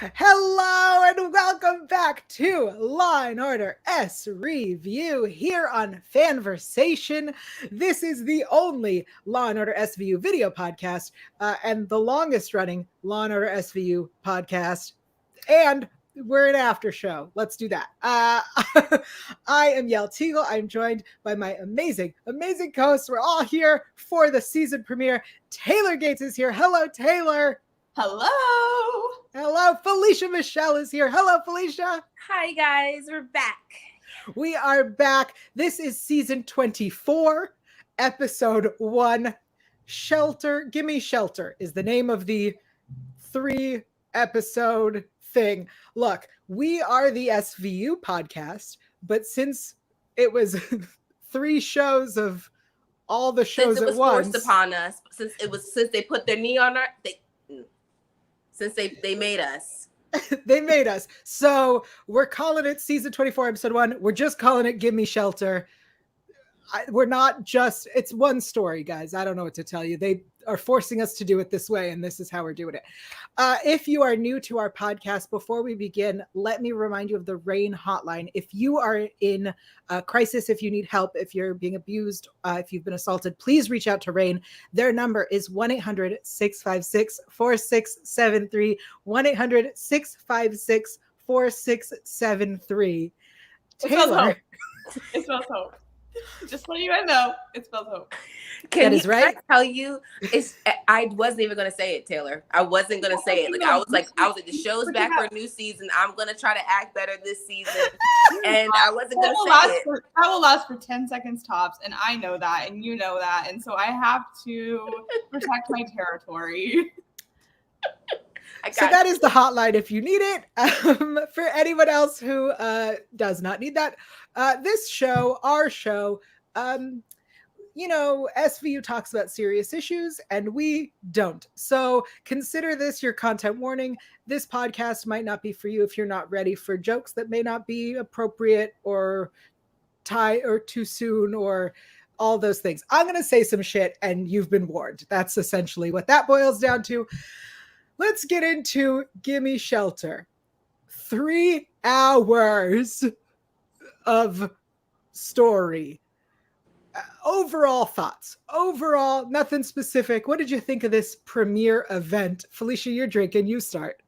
Hello and welcome back to Law and Order SVU here on FANVERSATION. This is the only Law and Order SVU video podcast and the longest running Law and Order SVU podcast. And we're an after show. Let's do that. I am Yael Tygiel. I'm joined by my amazing co-hosts. We're all here for the season premiere. Taylor Gates is here. Hello, Taylor. Hello, Felicia Michelle is here. Hello, Felicia. Hi, guys. We're back. We are back. This is season 24, episode 1. Shelter. Gimme Shelter is the name of the 3-episode thing. Look, we are the SVU podcast, but since it was 3 shows of all the shows since it was at once, forced upon us, since they put their knee on our, since they made us. They made us. So we're calling it season 24, episode 1. We're just calling it Gimme Shelter. We're not just, it's one story, guys. I don't know what to tell you. They are forcing us to do it this way, and this is how we're doing it. If you are new to our podcast, before we begin, let me remind you of the RAINN Hotline. If you are in a crisis, if you need help, if you're being abused, if you've been assaulted, please reach out to RAINN. Their number is 1-800-656-4673, 1-800-656-4673. Taylor. It spells hope. Just so you guys know, it spells hope. That is right. I tell you, I wasn't even gonna say it, Taylor. I wasn't gonna say it. I was like, the show's back for a new season. I'm gonna try to act better this season, and I wasn't gonna say it. That will last for 10 seconds tops, and I know that, and you know that, and so I have to protect my territory. So that is the hotline if you need it. For anyone else who does not need that, this show, our show, SVU talks about serious issues and we don't. So consider this your content warning. This podcast might not be for you if you're not ready for jokes that may not be appropriate or too soon or all those things. I'm going to say some shit and you've been warned. That's essentially what that boils down to. Let's get into Gimme Shelter. 3 hours of story. Overall thoughts. Overall, nothing specific. What did you think of this premiere event? Felicia, you're drinking. You start.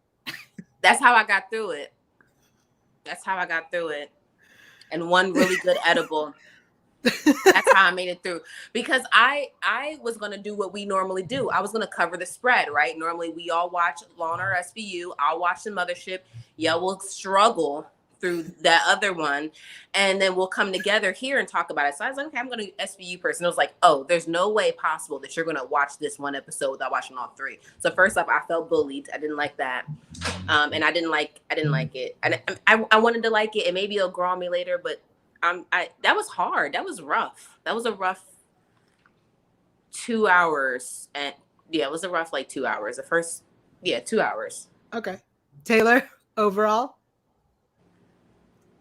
That's how I got through it. And one really good edible. That's how I made it through, because I was going to do what we normally do. I was going to cover the spread, right? Normally we all watch Law and Order SVU. I'll watch the Mothership. Yael will struggle through that other one, and then we'll come together here and talk about it. So I was like, okay, I'm going to SVU person. It was like, oh, there's no way possible that you're going to watch this one episode without watching all 3. So first off, I felt bullied. I didn't like that. And I didn't like it. And I wanted to like it, and maybe it'll grow on me later, but that was hard. That was rough. That was a rough 2 hours. And yeah, it was a rough 2 hours. 2 hours. Okay. Taylor, overall?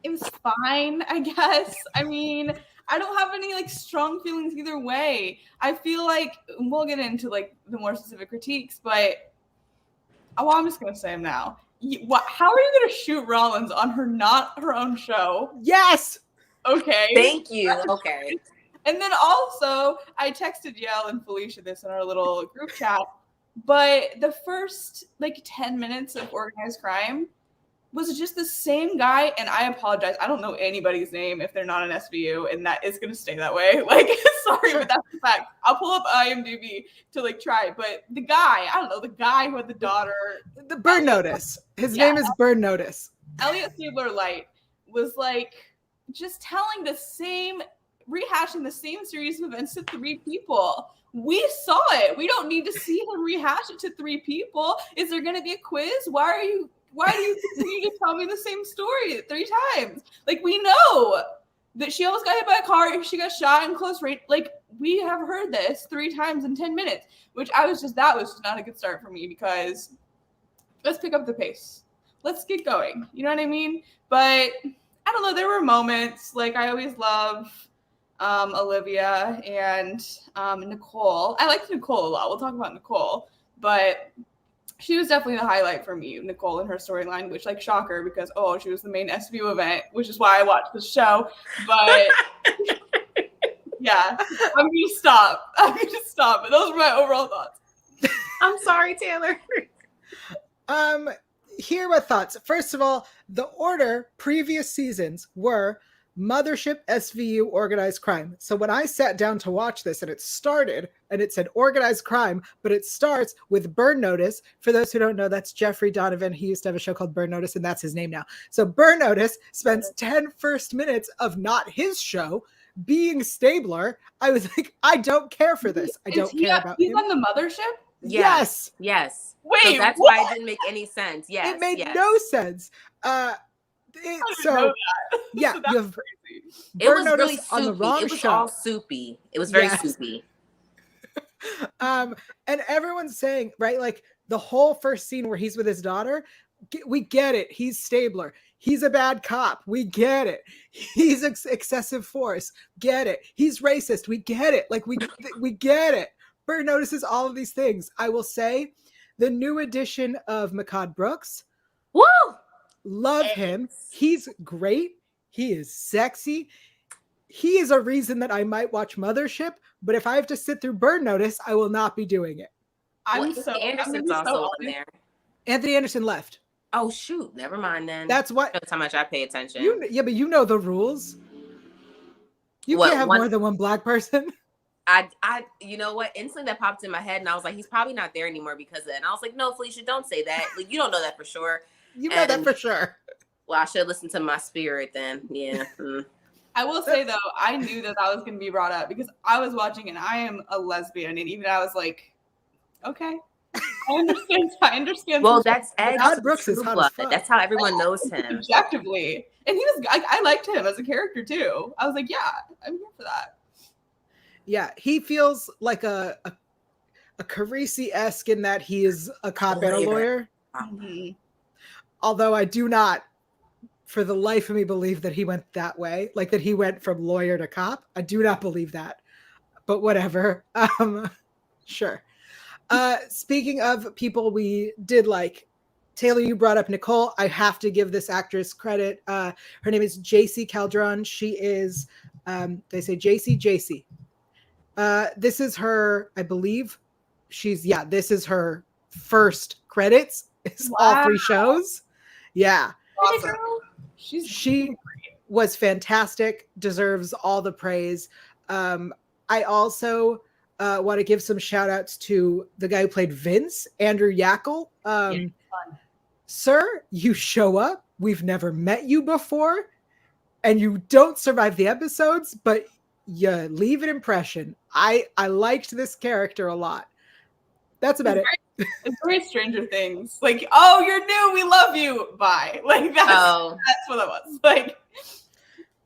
It was fine, I guess. I mean, I don't have any strong feelings either way. I feel like we'll get into the more specific critiques, but I'm just gonna say them now. How are you gonna shoot Rollins on not her own show? Yes. Okay. Thank you. Okay. And then also, I texted Yael and Felicia this in our little group chat, but the first 10 minutes of Organized Crime was just the same guy, and I apologize. I don't know anybody's name if they're not an SVU, and that is going to stay that way. Sorry, but that's the fact. I'll pull up IMDb to try, but the guy who had the daughter. The Burn Notice. His name is Burn Notice. Elliot Stabler-Light was just rehashing the same series of events to 3 people. We saw it. We don't need to see him rehash it to 3 people. Is there going to be a quiz? Why do you continue to tell me the same story 3 times? We know that she almost got hit by a car. She got shot in close range. We have heard this 3 times in 10 minutes, that was just not a good start for me, because let's pick up the pace. Let's get going. You know what I mean? But I don't know. There were moments. I always love Olivia and Nicole. I liked Nicole a lot. We'll talk about Nicole. But She was definitely the highlight for me, Nicole, in her storyline, which, like, shocker, because, she was the main SVU event, which is why I watched the show. But, yeah, I'm going to stop. But those were my overall thoughts. I'm sorry, Taylor. Here are my thoughts. First of all, the order previous seasons were Mothership, SVU, organized crime. So when I sat down to watch this and it started and it said organized crime, but it starts with Burn Notice. For those who don't know, that's Jeffrey Donovan. He used to have a show called Burn Notice, and that's his name now. So Burn Notice spends 10 first minutes of not his show being Stabler. I was like, I don't care for this. I don't care about him. He's on the Mothership? Yes. Wait, so that's why it didn't make any sense. Yes. It made no sense. So yeah, so you have crazy. It was Burn really Notice on the soupy. wrong It was show. all soupy. It was very Yes. soupy. And everyone's saying, right, like the whole first scene where he's with his daughter, we get it. He's Stabler. He's a bad cop. We get it. He's excessive force. Get it. He's racist. We get it. Like we get it. Burn notices all of these things. I will say the new edition of Makad Brooks. Woo! Love him. He's great. He is sexy. He is a reason that I might watch Mothership, but if I have to sit through Burn Notice, I will not be doing it. Anderson's also on there. Anthony Anderson left. Oh shoot! Never mind then. That's what. That's how much I pay attention. But you know the rules. You can't have more than one black person. You know what? Instantly that popped in my head, and I was like, he's probably not there anymore because of it. And I was like, no, Felicia, don't say that. Like, you don't know that for sure. You know that for sure. Well, I should listen to my spirit then. Yeah. I will say though, I knew that was going to be brought up because I was watching and I am a lesbian, and even I was like, okay, I understand. Well, that's Makad Brooks is hot as fuck. That's how everyone knows him. Objectively, and he was. I liked him as a character too. I was like, yeah, I'm here for that. Yeah, he feels like a Carisi-esque in that he is a cop and a lawyer. Mm-hmm. Although I do not, for the life of me, believe that he went that way, like that he went from lawyer to cop. I do not believe that, but whatever. Sure. Speaking of people we did like, Taylor, you brought up Nicole. I have to give this actress credit. Her name is JC Calderon. She is, they say JC. This is her, I believe. This is her first credits. It's all 3 shows. Yeah. Awesome. She was fantastic, deserves all the praise. I also want to give some shout outs to the guy who played Vince, Andrew Yackel. Sir, you show up. We've never met you before, and you don't survive the episodes, but you leave an impression. I liked this character a lot. That's about it. It's very Stranger Things. Like, oh, you're new. We love you. Bye. Like that's what it was. Like,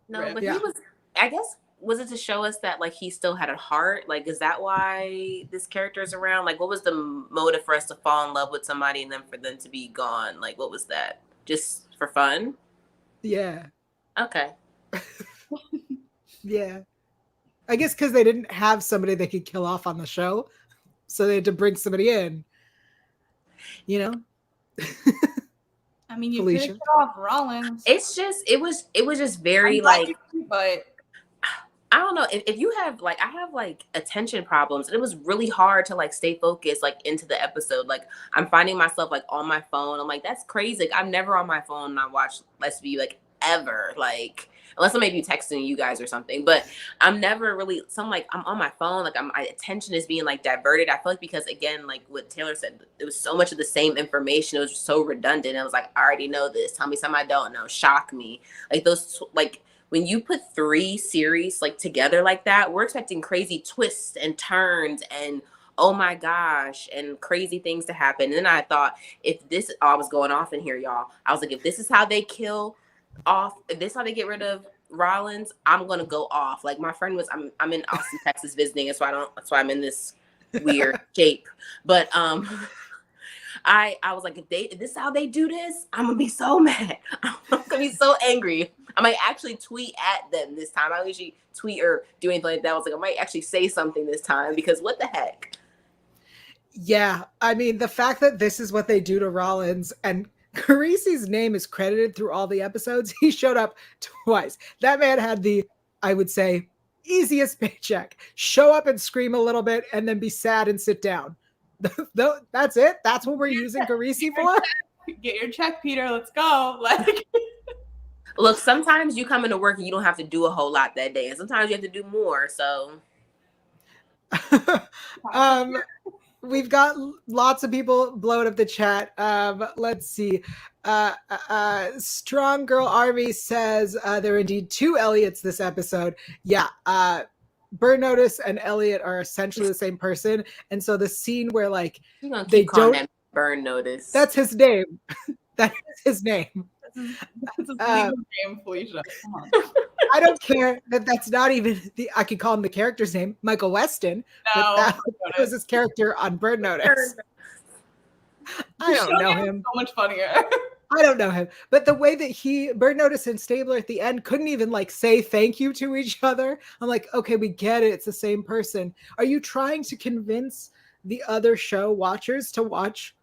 no, but he was. I guess was it to show us that like he still had a heart? Like, is that why this character is around? Like, what was the motive for us to fall in love with somebody and then for them to be gone? Like, what was that? Just for fun? Yeah. Okay. Yeah. I guess because they didn't have somebody they could kill off on the show, so they had to bring somebody in. You know. I mean, you could kill off Rollins. It's just it was just very like, but I don't know if you have like I have like attention problems, and it was really hard to like stay focused like into the episode. Like I'm finding myself like on my phone. I'm like, that's crazy. Like, I'm never on my phone and I watch SVU like ever. Like unless I may be texting you guys or something, but I'm never really, so I'm like, I'm on my phone, like my attention is being like diverted. I feel like because again, like what Taylor said, it was so much of the same information. It was just so redundant. I was like, I already know this. Tell me something I don't know. Shock me. Like those, like when you put 3 series like together like that, we're expecting crazy twists and turns and oh my gosh, and crazy things to happen. And then I thought, if this, I was going off in here, y'all. I was like, if this is how they kill off, if this is how they get rid of Rollins, I'm gonna go off. Like my friend was, I'm in Austin, Texas visiting, that's why I'm in this weird shape. But I was like, if this is how they do this, I'm gonna be so mad. I'm gonna be so angry. I might actually tweet at them this time. I don't usually tweet or do anything like that. I was like, I might actually say something this time because what the heck? Yeah, I mean, the fact that this is what they do to Rollins and Carisi's name is credited through all the episodes. He showed up twice. That man had the, I would say, easiest paycheck. Show up and scream a little bit and then be sad and sit down. That's it? That's what we're using Carisi for? Get your check, Peter. Let's go. Like, Look, sometimes you come into work and you don't have to do a whole lot that day, and sometimes you have to do more. So, we've got lots of people blowing up the chat. Let's see. Strong Girl Army says there are indeed 2 Elliots this episode. Yeah. Burn Notice and Elliot are essentially the same person. And so the scene where like they don't that Burn Notice. That's his name. That is his name. That's his legal name, Felicia. Come on. I don't care that's not even I could call him the character's name, Michael Weston. No, that was his character on Burn Notice. I don't know him. So much funnier. I don't know him, but the way that Burn Notice and Stabler at the end couldn't even like say thank you to each other. I'm like, okay, we get it. It's the same person. Are you trying to convince the other show watchers to watch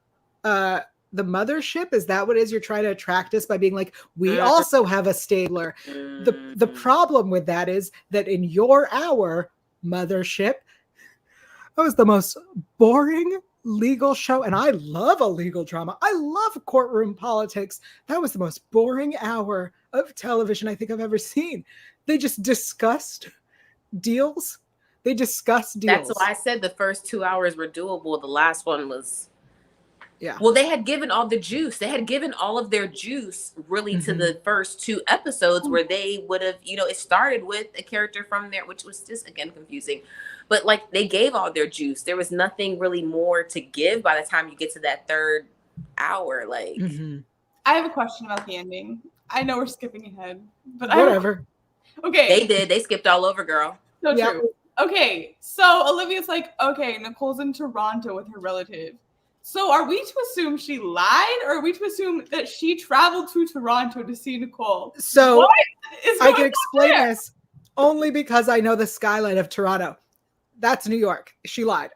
the Mothership? Is that what it is? You're trying to attract us by being like, we also have a Stabler. The problem with that is that in your hour, Mothership, that was the most boring legal show, and I love a legal drama. I love courtroom politics. That was the most boring hour of television I think I've ever seen. They just discussed deals. That's why I said the first 2 hours were doable. The last one was, yeah. Well, they had given all the juice. They had given all of their juice really to the first 2 episodes where they would have, it started with a character from there, which was just, again, confusing. But like they gave all their juice. There was nothing really more to give by the time you get to that 3rd hour. Like, I have a question about the ending. I know we're skipping ahead, but whatever. Okay. They did. They skipped all over, girl. So true. Okay. So Olivia's like, okay, Nicole's in Toronto with her relative. So are we to assume she lied, or are we to assume that she traveled to Toronto to see Nicole? So I can explain this only because I know the skyline of Toronto. That's New York. She lied.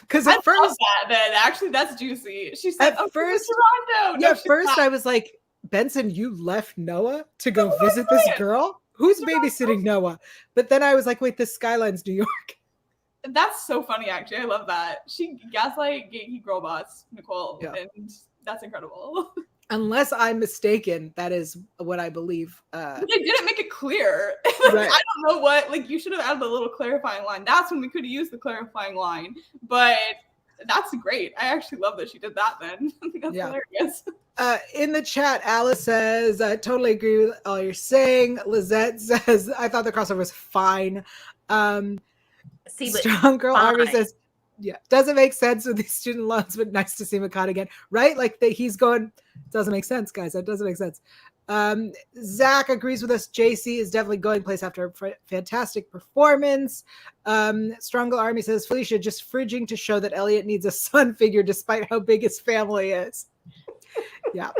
Because at first, actually, that's juicy. She said, at first, Toronto. No, at first I was like, Benson, you left Noah to go visit this girl? Who's babysitting Noah? But then I was like, wait, the skyline's New York. That's so funny, actually. I love that. She gaslight gatekeep girl boss Nicole, and that's incredible. Unless I'm mistaken, that is what I believe. But they didn't make it clear. Right. I don't know what. Like, you should have added a little clarifying line. That's when we could have used the clarifying line. But that's great. I actually love that she did that. Then that's hilarious. In the chat, Alice says, "I totally agree with all you're saying." Lizette says, "I thought the crossover was fine." Strong Girl Army says, doesn't make sense with these student loans, but nice to see McCon again, right? Like he's going, doesn't make sense, guys. That doesn't make sense. Zach agrees with us. JC is definitely going place after a fantastic performance. Strong Girl Army says, Felicia just fridging to show that Elliot needs a son figure despite how big his family is. Yeah.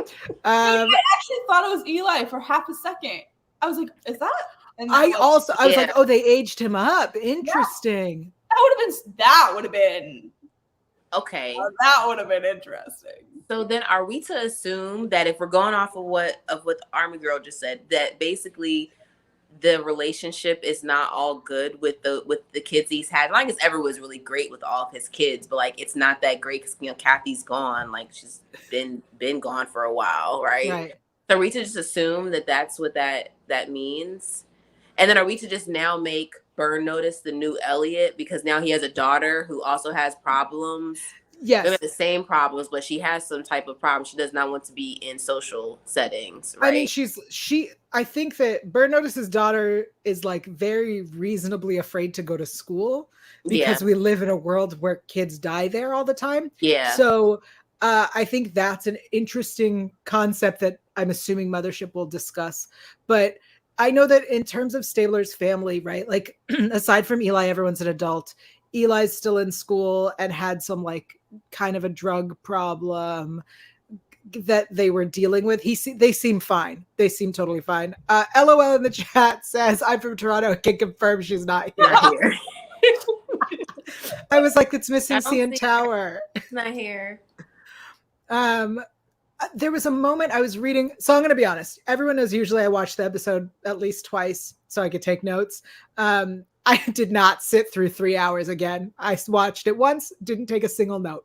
I actually thought it was Eli for half a second. I was like, is that? I was like, oh, they aged him up. Interesting. Yeah. That would have been okay. That would have been interesting. So then are we to assume that if we're going off of what Army Girl just said, that basically the relationship is not all good with the kids he's had? I guess Everett was really great with all of his kids, but like it's not that great because Kathy's gone. Like she's been gone for a while, right? So are we to just assume that that's what that means? And then are we to just now make Burn Notice the new Elliot because now he has a daughter who also has problems? Yes. They have the same problems, but she has some type of problem. She does not want to be in social settings, right? I mean, I think that Burn Notice's daughter is like very reasonably afraid to go to school because we live in a world where kids die there all the time. Yeah. So I think that's an interesting concept that I'm assuming Mothership will discuss. But I know that in terms of Stabler's family, right? Like aside from Eli, everyone's an adult. Eli's still in school and had some like kind of a drug problem that they were dealing with. They seem fine. They seem totally fine. LOL in the chat says, I'm from Toronto. I can confirm she's not here. I was like, it's missing I don't CN see Tower. It's not here. There was a moment I was reading. So I'm going to be honest. Everyone knows usually I watch the episode at least twice so I could take notes. I did not sit through 3 hours again. I watched it once, didn't take a single note.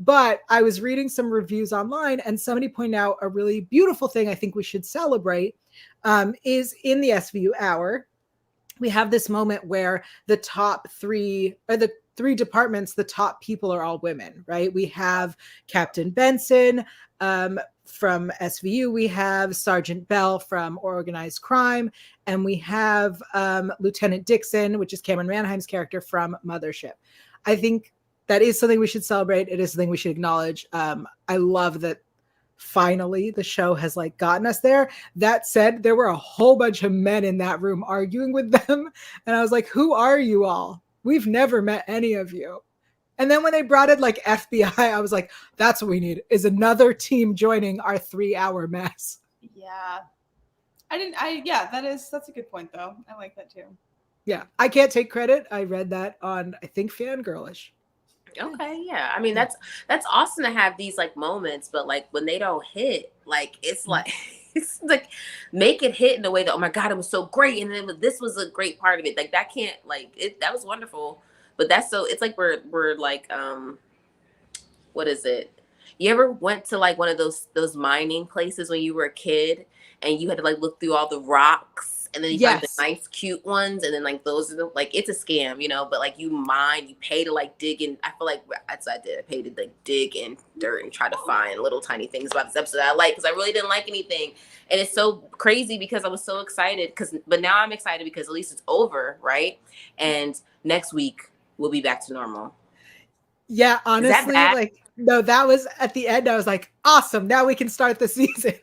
But I was reading some reviews online, and somebody pointed out a really beautiful thing I think we should celebrate is in the SVU hour. We have this moment where the top three, or the three departments, the top people are all women, right? We have Captain Benson from SVU, we have Sergeant Bell from Organized Crime, and we have Lieutenant Dixon, which is Cameron Manheim's character from Mothership. I think that is something we should celebrate. It is something we should acknowledge. I love that finally the show has like gotten us there. That said, there were a whole bunch of men in that room arguing with them. And I was like, who are you all? We've never met any of you. And then when they brought in like FBI, I was like, that's what we need, is another team joining our 3-hour mess. Yeah. That's a good point though. I like that too. Yeah. I can't take credit. I read that on, I think, Fangirlish. Okay, yeah. I mean, that's awesome to have these like moments, but like when they don't hit, like it's like make it hit in a way that, oh my God, it was so great, and then this was a great part of it. Like that can't like it. That was wonderful, but that's so. It's like we're like what is it? You ever went to like one of those mining places when you were a kid, and you had to like look through all the rocks? And then you find the nice, cute ones, and then like those are the, like it's a scam, you know. But like you pay to like dig in. I feel like that's what I did. I paid to like dig in dirt and try to find little tiny things about this episode I like, because I really didn't like anything. And it's so crazy because I was so excited but now I'm excited because at least it's over, right? And next week we'll be back to normal. Yeah, honestly, like no, that was at the end. I was like, awesome. Now we can start the season.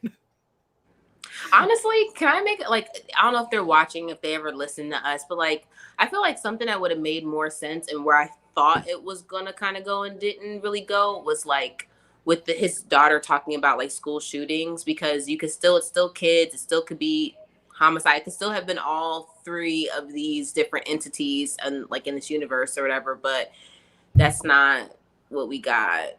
Honestly, can I make it like, I don't know if they're watching, if they ever listen to us, but like, I feel like something that would have made more sense and where I thought it was going to kind of go and didn't really go was like with his daughter talking about like school shootings, because it's still kids. It still could be homicide. It could still have been all three of these different entities and like in this universe or whatever, but that's not what we got.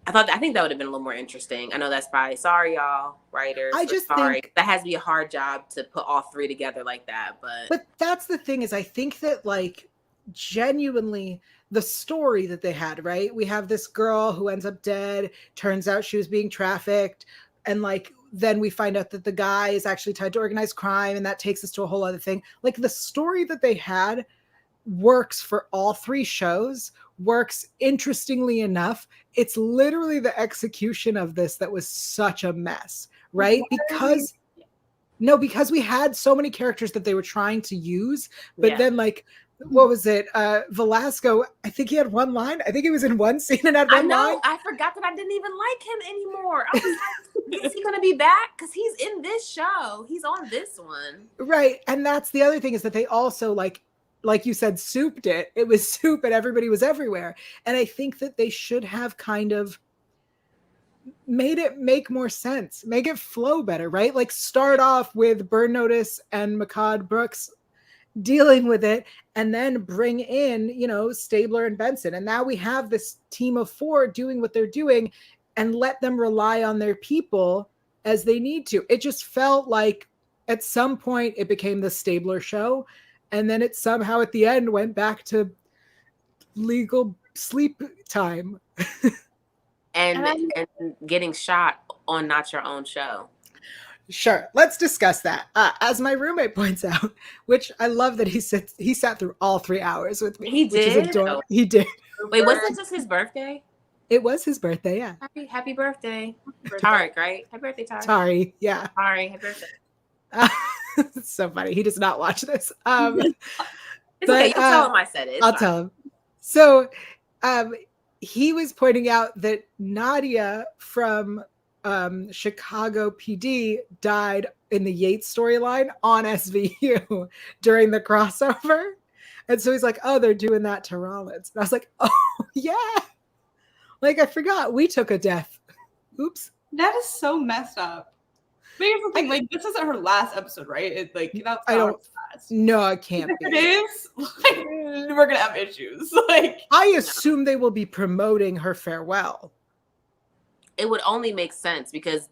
I think that would have been a little more interesting. I know that's probably, sorry y'all writers. I just think that has to be a hard job to put all three together like that. But that's the thing, is I think that like genuinely the story that they had, right? We have this girl who ends up dead. Turns out she was being trafficked. And like, then we find out that the guy is actually tied to organized crime. And that takes us to a whole other thing. Like the story that they had works for all three shows, works interestingly enough. It's literally the execution of this that was such a mess, right? Because we had so many characters that they were trying to use, but then like, what was it? Velasco, I think he had one line. I think he was in one scene and had one line. I forgot that I didn't even like him anymore. I was like, is he going to be back? Because he's in this show. He's on this one. Right. And that's the other thing, is that they also like you said, souped it. It was soup and everybody was everywhere. And I think that they should have kind of made it make more sense, make it flow better, right? Like start off with Burn Notice and McCod Brooks dealing with it, and then bring in, Stabler and Benson. And now we have this team of 4 doing what they're doing, and let them rely on their people as they need to. It just felt like at some point it became the Stabler show. And then it somehow at the end went back to legal sleep time. and getting shot on Not Your Own Show. Sure. Let's discuss that. As my roommate points out, which I love that he sat through all 3 hours with me. He did? Which is adorable. He did. Wait, wasn't it just his birthday? It was his birthday, yeah. Happy birthday. Tarek, right? Happy birthday, Tarek. Sorry, yeah. Sorry, happy birthday. It's so funny. He does not watch this. It's okay. You tell him I said it. I'll tell him. So he was pointing out that Nadia from Chicago PD died in the Yates storyline on SVU during the crossover. And so he's like, oh, they're doing that to Rollins. And I was like, oh, yeah. Like, I forgot we took a death. Oops. That is so messed up. But here's the thing, like, this isn't her last episode, right? It's like, that's I not don't. her last. No, it can't If be. it is, like, we're gonna have issues. Like, I assume they will be promoting her farewell. It would only make sense because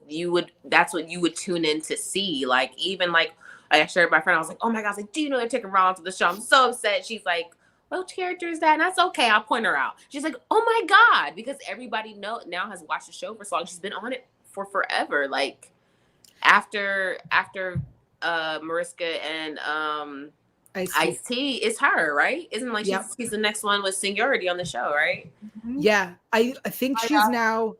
that's what you would tune in to see. Like, even like I shared with my friend, I was like, oh my God, I was like, do you know they're taking Ron to the show? I'm so upset. She's like, what character is that? And that's okay. I'll point her out. She's like, oh my God, because everybody now has watched the show for so long. She's been on it for forever. Like after Mariska and Ice-T, it's her, right? Isn't like she's the next one with seniority on the show, right? Yeah, I think she's now.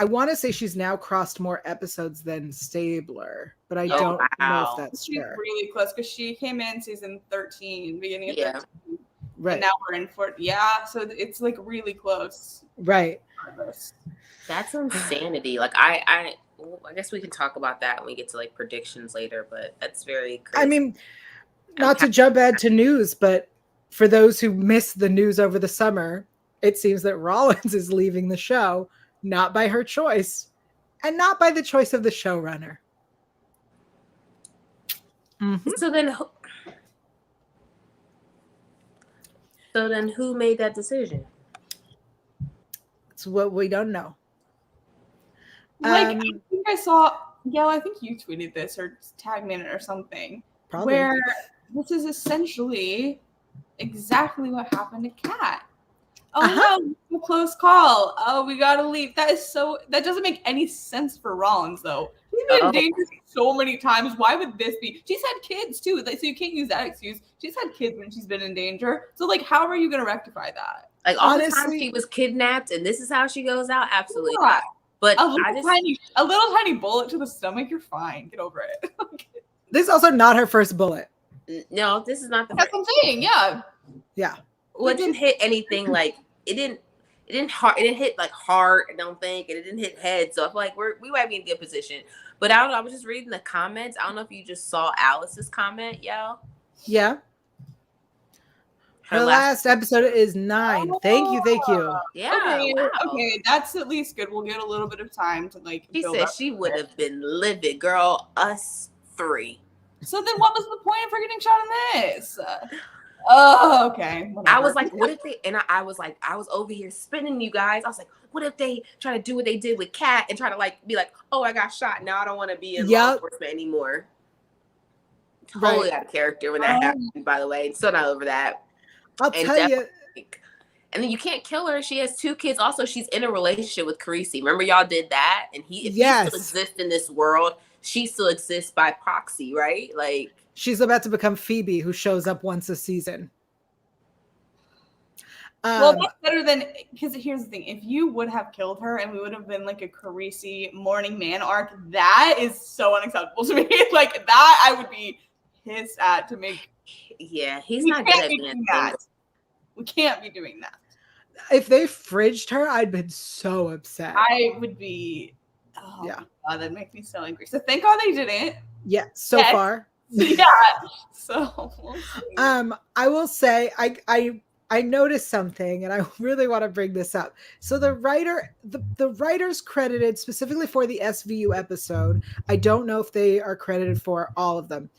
I want to say she's now crossed more episodes than Stabler, but I don't know if that's she's fair. really close because she came in season 13, beginning of 13. Right. And now we're in so it's like really close. Right. That's insanity. Like I guess we can talk about that when we get to like predictions later, but that's very crazy. I mean, not to jump ahead to news, but for those who missed the news over the summer, it seems that Rollins is leaving the show. Not by her choice, and not by the choice of the showrunner. Mm-hmm. So then who made that decision? It's what we don't know. Like, I think I saw, I think you tweeted this or tagged me in it or something. Probably. Where this is essentially exactly what happened to Kat. Oh no, a close call. Oh, we gotta leave. That doesn't make any sense for Rollins though. She's been in danger so many times. Why would this be? She's had kids too. So you can't use that excuse. She's had kids when she's been in danger. So like, how are you gonna rectify that? Like honestly, the time she was kidnapped and this is how she goes out? Absolutely not. But a little tiny bullet to the stomach, you're fine. Get over it. This is also not her first bullet. No, this is not the That's what I'm saying, yeah. Yeah. Well, it didn't hit anything like it didn't hit like heart, I don't think, and it didn't hit head. So I feel like we might be in a good position. But I don't know, I was just reading the comments. I don't know if you just saw Alice's comment, Yael. Yeah. Her last episode is 9. Thank you. Yeah. Okay, that's at least good. We'll get a little bit of time to like. She said she would have been livid, girl. Us 3. So then, what was the point of her getting shot in this? Oh, okay. Whatever. I was like, what if they? And I was like, I was over here spinning, you guys. I was like, what if they try to do what they did with Kat and try to like be like, oh, I got shot. Now I don't want to be in law enforcement anymore. Totally out of character when that happened. By the way, still not over that. I'll tell you. And then you can't kill her. She has 2 kids. Also, she's in a relationship with Carisi. Remember, y'all did that. And he still exists in this world. She still exists by proxy, right? Like she's about to become Phoebe, who shows up once a season. Well, that's better than, because here's the thing: if you would have killed her and we would have been like a Carisi Morning Man arc, that is so unacceptable to me. Like that, I would be pissed at to make. Yeah, he's not good at doing that. We can't be doing that. If they fridged her, I'd been so upset. I would be. Oh, yeah, God, that makes me so angry. So thank God they didn't. Yeah, so far. Yeah. So. I will say I noticed something, and I really want to bring this up. So the writers credited specifically for the SVU episode, I don't know if they are credited for all of them,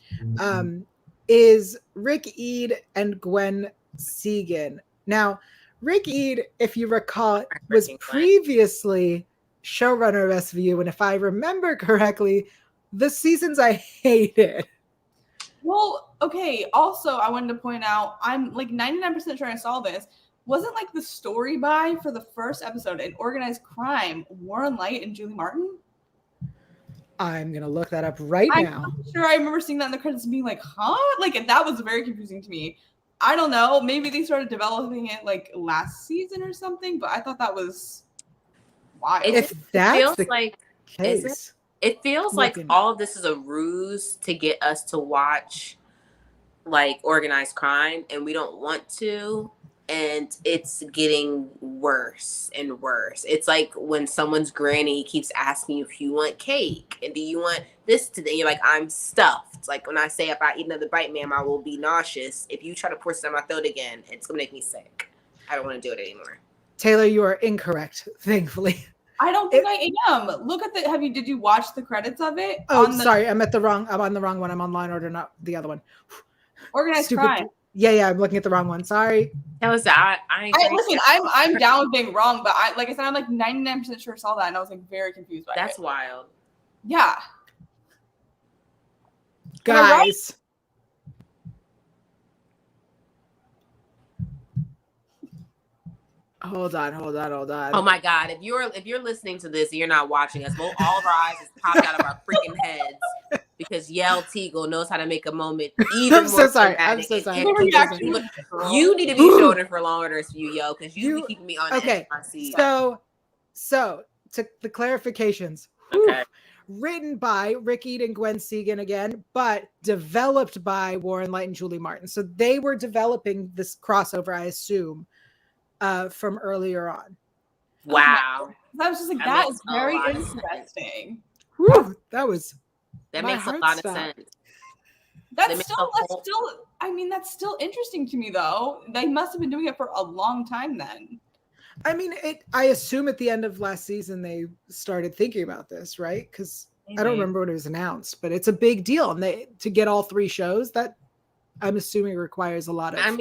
is Rick Eid and Gwen Segan. Now, Rick Eid, if you recall, was previously showrunner of SVU, and if I remember correctly, the seasons I hated. Well, okay. Also, I wanted to point out, I'm like 99% sure I saw this. Wasn't like the story by for the first episode in Organized Crime, Warren Light and Julie Martin? I'm gonna look that up now. I'm sure I remember seeing that in the credits and being like, huh? Like that was very confusing to me. I don't know. Maybe they started developing it like last season or something, but I thought that was wild. If that's the case. It feels like all of this is a ruse to get us to watch like Organized Crime, and we don't want to, and it's getting worse and worse. It's like when someone's granny keeps asking you if you want cake and do you want this today, you're like, I'm stuffed. Like when I say if I eat another bite, ma'am, I will be nauseous. If you try to pour some down my throat again, it's gonna make me sick. I don't want to do it anymore. Taylor, you are incorrect, thankfully. I don't think I am. Look at did you watch the credits of it? Oh, sorry, I'm on the wrong one. I'm on Law and Order, not the other one. Organized Crime. Yeah, I'm looking at the wrong one. Sorry. That was listen, I'm down with being wrong, but like I said, I'm like 99% sure I saw that, and I was like very confused by it. That's wild. Yeah. Guys. Hold on. Oh my God. If you're listening to this and you're not watching us, all of our eyes just popped out of our freaking heads because Yael Tygiel knows how to make a moment even more sorry. dramatic. I'm so sorry. You need to be shoulder for Law and Order SVU, Yael, because you be keeping me on edge of my seat. So to the clarifications. Okay. Written by Rick Eade and Gwen Segan again, but developed by Warren Light and Julie Martin. So they were developing this crossover, I assume, from earlier on. Wow. I was just like, that is very interesting. Whew, that makes a lot of sense. That's still interesting to me though. They must have been doing it for a long time then. I mean, I assume at the end of last season they started thinking about this, right? Because I don't remember when it was announced, but it's a big deal. And to get all 3 shows, that I'm assuming requires a lot of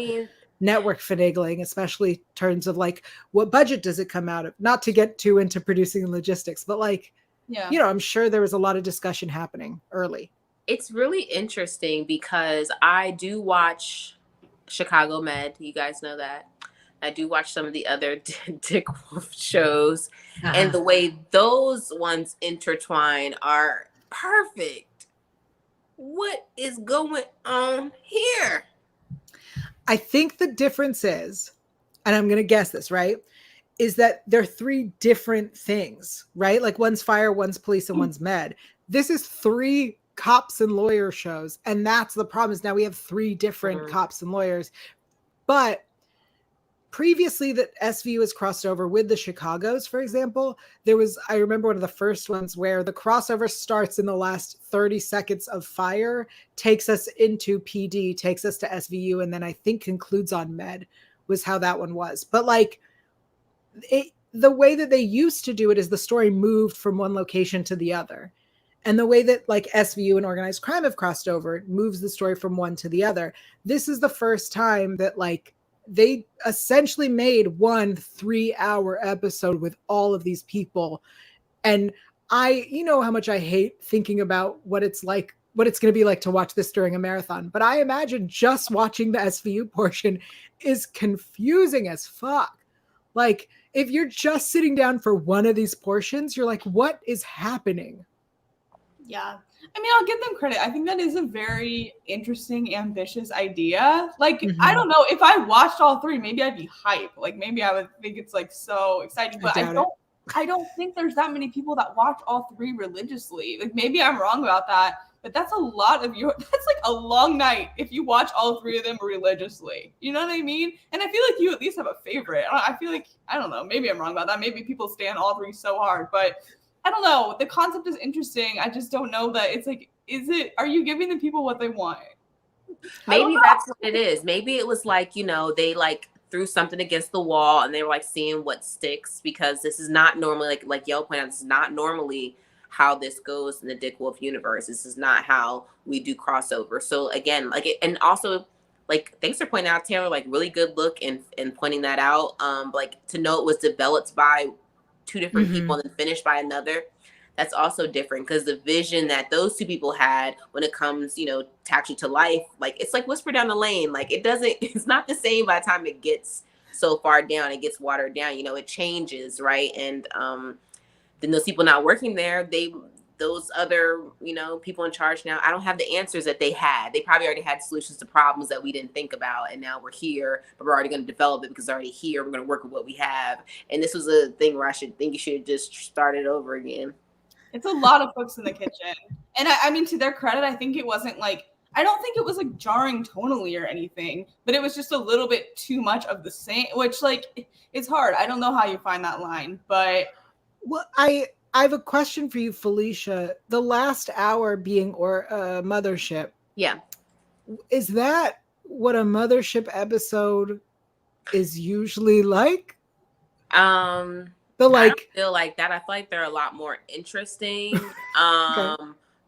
network finagling, especially in terms of like, what budget does it come out of? Not to get too into producing logistics, but like, I'm sure there was a lot of discussion happening early. It's really interesting because I do watch Chicago Med. You guys know that. I do watch some of the other Dick Wolf shows, and the way those ones intertwine are perfect. What is going on here? I think the difference is, and I'm going to guess this, right, is that they're 3 different things, right? Like one's fire, one's police, and one's med. This is 3 cops and lawyer shows, and that's the problem is now we have 3 different cops and lawyers. But previously that SVU has crossed over with the Chicagos, for example, I remember one of the first ones where the crossover starts in the last 30 seconds of fire, takes us into PD, takes us to SVU, and then I think concludes on med was how that one was. But like the way that they used to do it is the story moved from one location to the other. And the way that like SVU and organized crime have crossed over moves the story from one to the other. This is the first time that like they essentially made 1 3-hour episode with all of these people. And you know how much I hate thinking about what it's going to be like to watch this during a marathon. But I imagine just watching the SVU portion is confusing as fuck. Like if you're just sitting down for one of these portions, you're like, what is happening? Yeah. I mean, I'll give them credit. I think that is a very interesting, ambitious idea. Like, I don't know if I watched all 3, maybe I'd be hype. Like, maybe I would think it's like so exciting, but I don't think there's that many people that watch all 3 religiously. Like, maybe I'm wrong about that, but that's a lot of that's like a long night if you watch all 3 of them religiously. You know what I mean? And I feel like you at least have a favorite. I feel like, I don't know, maybe I'm wrong about that. Maybe people stand all 3 so hard, but I don't know. The concept is interesting. I just don't know that it's like, are you giving the people what they want? Maybe that's what it is. Maybe it was like, they like threw something against the wall and they were like seeing what sticks, because this is not normally like Yael pointed out, this is not normally how this goes in the Dick Wolf universe. This is not how we do crossover. So again, and also like, thanks for pointing out, Taylor, like really good look and pointing that out. Like to know it was developed by 2 different people and then finished by another, that's also different, because the vision that those 2 people had when it comes, to actually to life, like it's like Whisper Down the Lane. Like it's not the same by the time it gets so far down, it gets watered down, it changes, right? And then those people not working there, those other, people in charge now, I don't have the answers that they had. They probably already had solutions to problems that we didn't think about. And now we're here, but we're already going to develop it because it's already here. We're going to work with what we have. And this was a thing where you should just start it over again. It's a lot of cooks in the kitchen. And I mean, to their credit, I think it wasn't like, I don't think it was like jarring tonally or anything, but it was just a little bit too much of the same, which like, it's hard. I don't know how you find that line, but. Well, I have a question for you, Felicia. The last hour being Mothership. Yeah. Is that what a Mothership episode is usually like? The I don't like. feel like that. I feel like they're a lot more interesting. Okay.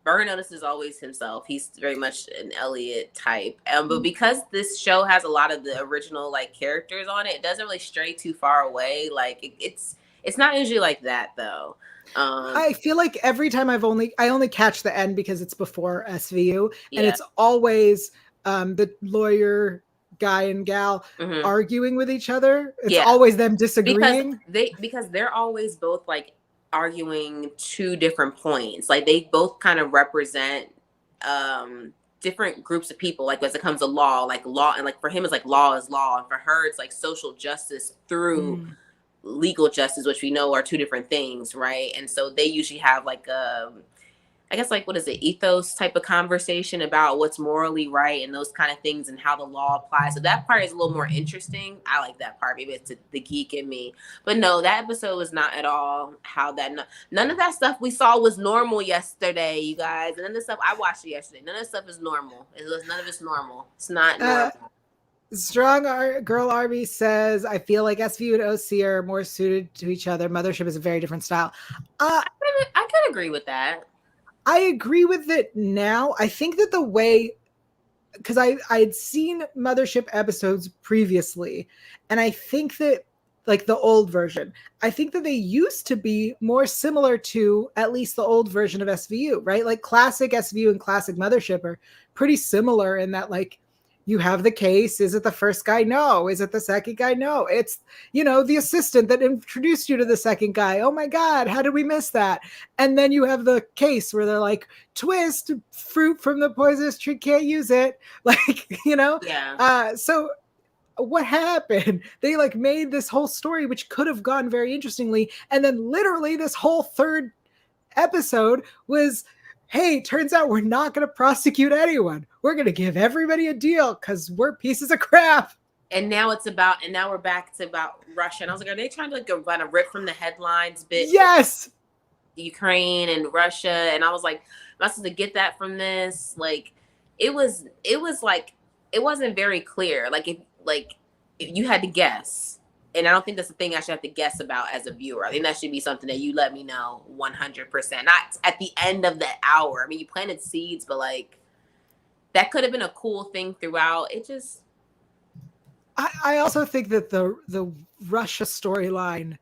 Burger Notice is always himself. He's very much an Elliot type. But because this show has a lot of the original like characters on it, it doesn't really stray too far away. Like it's not usually like that though. I feel like every time I only catch the end because it's before SVU, and Yeah. it's always the lawyer guy and gal Mhm. arguing with each other. It's Yeah. always them disagreeing. Because they're always both like arguing two different points. Like they both kind of represent different groups of people. Like as it comes to law, and like for him it's like law is law, and for her it's like social justice through legal justice, which we know are two different things, right? And so they usually have like I guess like what is it, ethos type of conversation about what's morally right and those kind of things and how the law applies. So that part is a little more interesting. I like that part. Maybe it's the geek in me, but no, that episode was not at all how that. None of that stuff we saw was normal yesterday, you guys. And none of the stuff I watched yesterday, none of the stuff is normal. None of it's normal. It's not normal. Strong Girl Arby says, I feel like SVU and OC are more suited to each other. Mothership is a very different style. I could agree with that. I agree with it now. I think that the way, because I'd seen Mothership episodes previously, and I think that like the old version, I think that they used to be more similar to at least the old version of SVU, right? Like classic SVU and classic Mothership are pretty similar in that like you have the case. Is it the first guy? No. Is it the second guy? No. It's, the assistant that introduced you to the second guy. Oh my God, how did we miss that? And then you have the case where they're like, twist, fruit from the poisonous tree, can't use it. Like, Yeah. So what happened? They like made this whole story, which could have gone very interestingly. And then literally this whole third episode was, hey, turns out we're not going to prosecute anyone. We're going to give everybody a deal because we're pieces of crap. And now we're back to about Russia. And I was like, are they trying to like kind of rip from the headlines bit? Yes. Ukraine and Russia. And I was like, am I supposed to get that from this? Like, it was like, it wasn't very clear. Like if you had to guess. And I don't think that's the thing I should have to guess about as a viewer. I think that should be something that you let me know 100%. Not at the end of the hour. I mean, you planted seeds, but like that could have been a cool thing throughout. It just. I also think that the Russia storyline,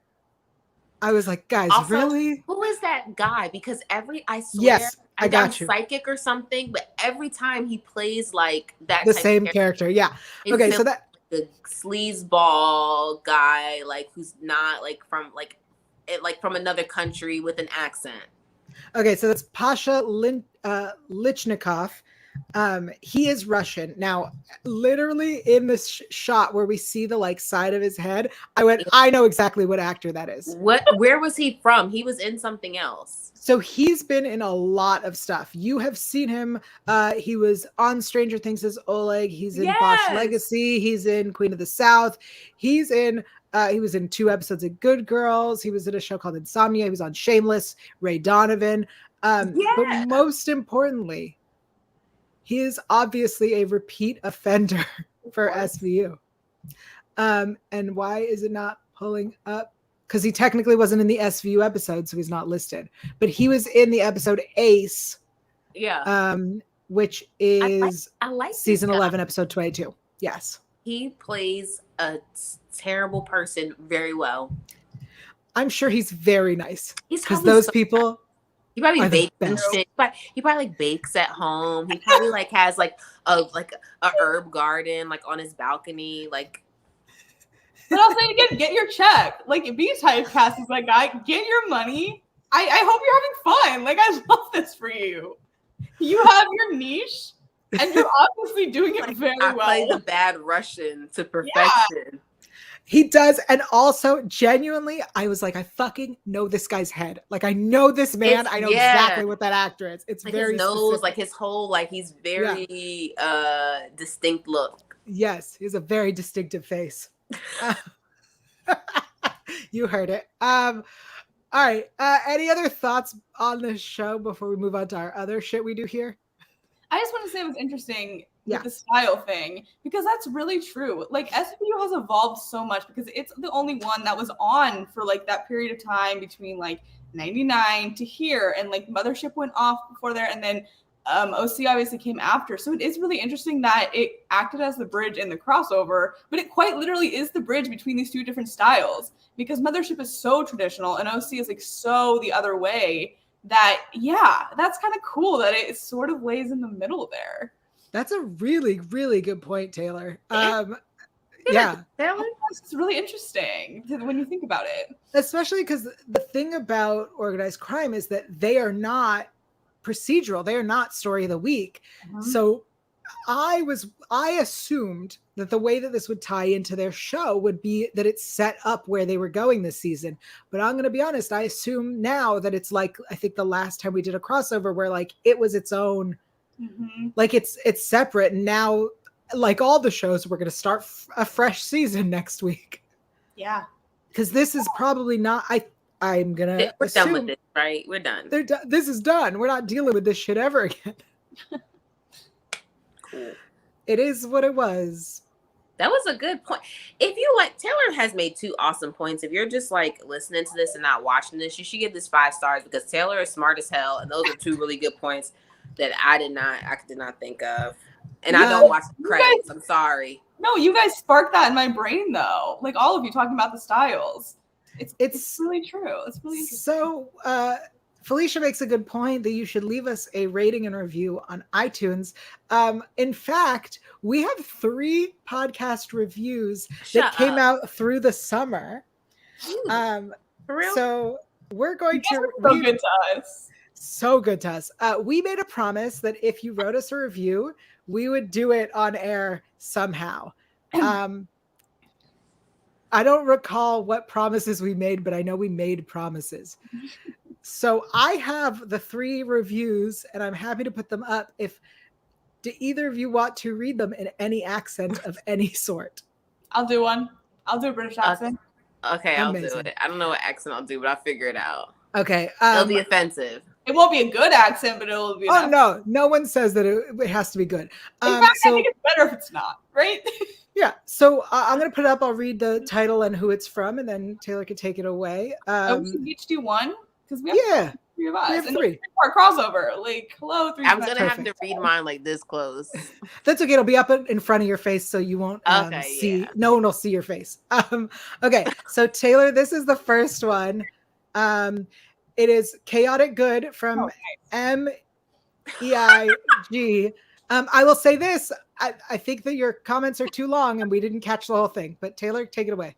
I was like, guys, also, really? Who is that guy? Because I swear, yes, I'm psychic or something, but every time he plays like that, the same character. Yeah. Okay, so that. The sleazeball guy, like who's not like from from another country with an accent. Okay, so that's Pasha Lichnikov. He is Russian. Now, literally in this shot where we see the like side of his head, I know exactly what actor that is. Where was he from? He was in something else. So he's been in a lot of stuff. You have seen him. He was on Stranger Things as Oleg. He's in Bosch Legacy. He's in Queen of the South. He was in 2 episodes of Good Girls. He was in a show called Insomnia. He was on Shameless, Ray Donovan. But most importantly, he is obviously a repeat offender for SVU. And why is it not pulling up? Because he technically wasn't in the SVU episode, so he's not listed. But he was in the episode Ace. Yeah. Which is I like season 11, episode 22. Yes. He plays a terrible person very well. I'm sure he's very nice. Because those people. He probably bakes and shit. He probably like bakes at home. He probably like has like a herb garden like on his balcony, like. But I'll say again, get your check. Like, be typecast as that guy. Get your money. I hope you're having fun. Like, I love this for you. You have your niche, and you're obviously doing it very well. I play the bad Russian to perfection. Yeah. He does. And also, genuinely, I was like, I fucking know this guy's head. Like, I know this man. I know exactly what that actor is. It's like very his nose, specific. like his whole, like he's very distinct look. Yes, he has a very distinctive face. You heard it. All right. Any other thoughts on this show before we move on to our other shit we do here? I just want to say it was interesting. with the style thing, because that's really true. Like SVU has evolved so much because it's the only one that was on for like that period of time between like 99 to here, and like Mothership went off before there, and then OC obviously came after. So it is really interesting that it acted as the bridge in the crossover, but it quite literally is the bridge between these two different styles, because Mothership is so traditional and OC is like so the other way, that that's kind of cool that it sort of lays in the middle there. That's a really, really good point, Taylor. Taylor? It's really interesting when you think about it. Especially because the thing about organized crime is that they are not procedural. They are not story of the week. Mm-hmm. So I assumed that the way that this would tie into their show would be that it's set up where they were going this season. But I'm going to be honest, I assume now that it's like, I think the last time we did a crossover where like it was its own, like it's separate. And now, like all the shows, we're going to start a fresh season next week. Yeah. Because this is probably not, I'm going to We're done with this, right? We're done. This is done. We're not dealing with this shit ever again. Cool. It is what it was. That was a good point. If you like, Taylor has made 2 awesome points. If you're just like listening to this and not watching this, you should give this 5 stars, because Taylor is smart as hell. And those are 2 really good points that I did not think of. And I don't watch the credits. I'm sorry. No, you guys sparked that in my brain though. Like all of you talking about the styles. It's really true. It's really interesting. So Felicia makes a good point that you should leave us a rating and review on iTunes. In fact, we have 3 podcast reviews that came out through the summer. For real? So we're going to so good to us. So good to us. We made a promise that if you wrote us a review, we would do it on air somehow. I don't recall what promises we made, but I know we made promises. So I have the 3 reviews, and I'm happy to put them up. Do either of you want to read them in any accent of any sort? I'll do one. I'll do a British accent. Okay, I'll do it. I don't know what accent I'll do, but I'll figure it out. Okay. It'll be offensive. It won't be a good accent, but it'll be. No one says that it has to be good. In fact, I think it's better if it's not, right? Yeah. So I'm going to put it up. I'll read the title and who it's from, and then Taylor can take it away. We should each do one, because we have 3 of us. We have 3. Our crossover. Like, hello, 3. I'm going to have to read mine like this close. That's okay. It'll be up in front of your face, so you won't see. Yeah. No one will see your face. Okay. So Taylor, this is the first one. It is Chaotic Good from MEIG. I will say this. I think that your comments are too long and we didn't catch the whole thing. But Taylor, take it away.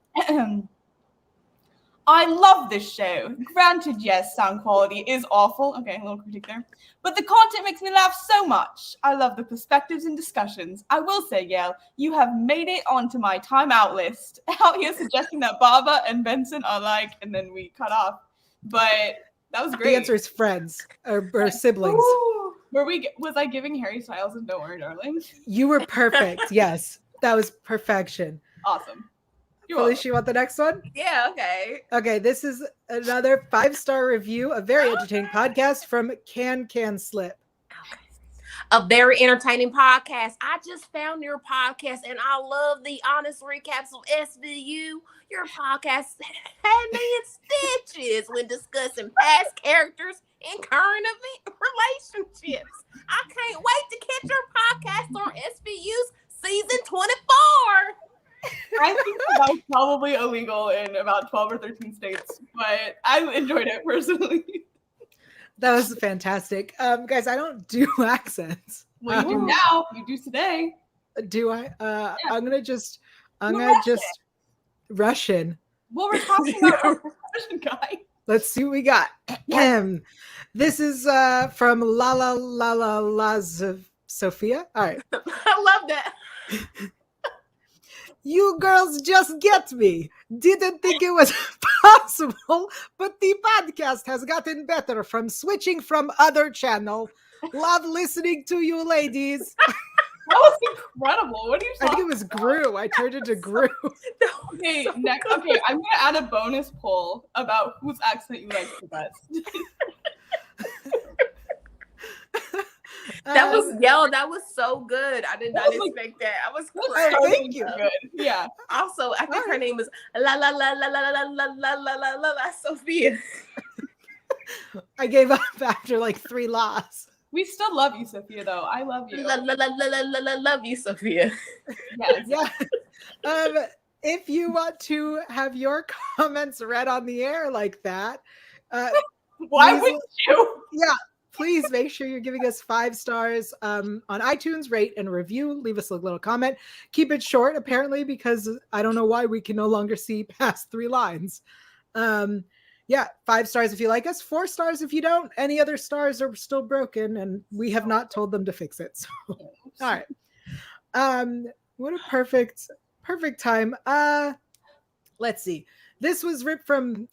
I love this show. Granted, yes, sound quality is awful. Okay, a little critique there. But the content makes me laugh so much. I love the perspectives and discussions. I will say, Yael, you have made it onto my timeout list. Out here suggesting that Baba and Benson are like, and then we cut off. But that was great. The answer is friends or siblings. Ooh. Was I giving Harry Styles and Don't Worry, Darling? You were perfect. Yes, that was perfection. Awesome. Felicia, you want the next one? Yeah, okay. Okay, this is another 5-star review, a very entertaining podcast from Can Slip. A very entertaining podcast. I just found your podcast and I love the honest recaps of SVU. Your podcast had me in stitches when discussing past characters and current event relationships. I can't wait to catch your podcast on SVU's season 24. I think that was probably illegal in about 12 or 13 states, but I enjoyed it personally. That was fantastic. Guys, I don't do accents. Well, you do now. You do today. Do I? Yeah. I'm gonna just Russian. Well, we're talking about a Russian guy. Let's see what we got. This is from La Sophia. All right. I love that. You girls just get me. Didn't think it was possible, but the podcast has gotten better from switching from other channel. Love listening to you ladies. That was incredible. What are you talking I think it was Gru. I turned into Gru. Okay, next. Okay, I'm going to add a bonus poll about whose accent you like the best. That That was so good. I did not expect that. I was crying. Thank you. Good. Yeah. Also, I think her name is La La La La La La La La La La La Sophia. I gave up after like 3 laws. We still love you, Sophia, though. I love you. La La La La La La La love you, Sophia. Yes. Yeah. If you want to have your comments read on the air like that, why would you? Yeah, please make sure you're giving us 5 stars on iTunes. Rate and review. Leave us a little comment. Keep it short, apparently, because I don't know why we can no longer see past 3 lines. Yeah, 5 stars if you like us, 4 stars if you don't. Any other stars are still broken, and we have not told them to fix it. So, all right. What a perfect time. Let's see. This was ripped from,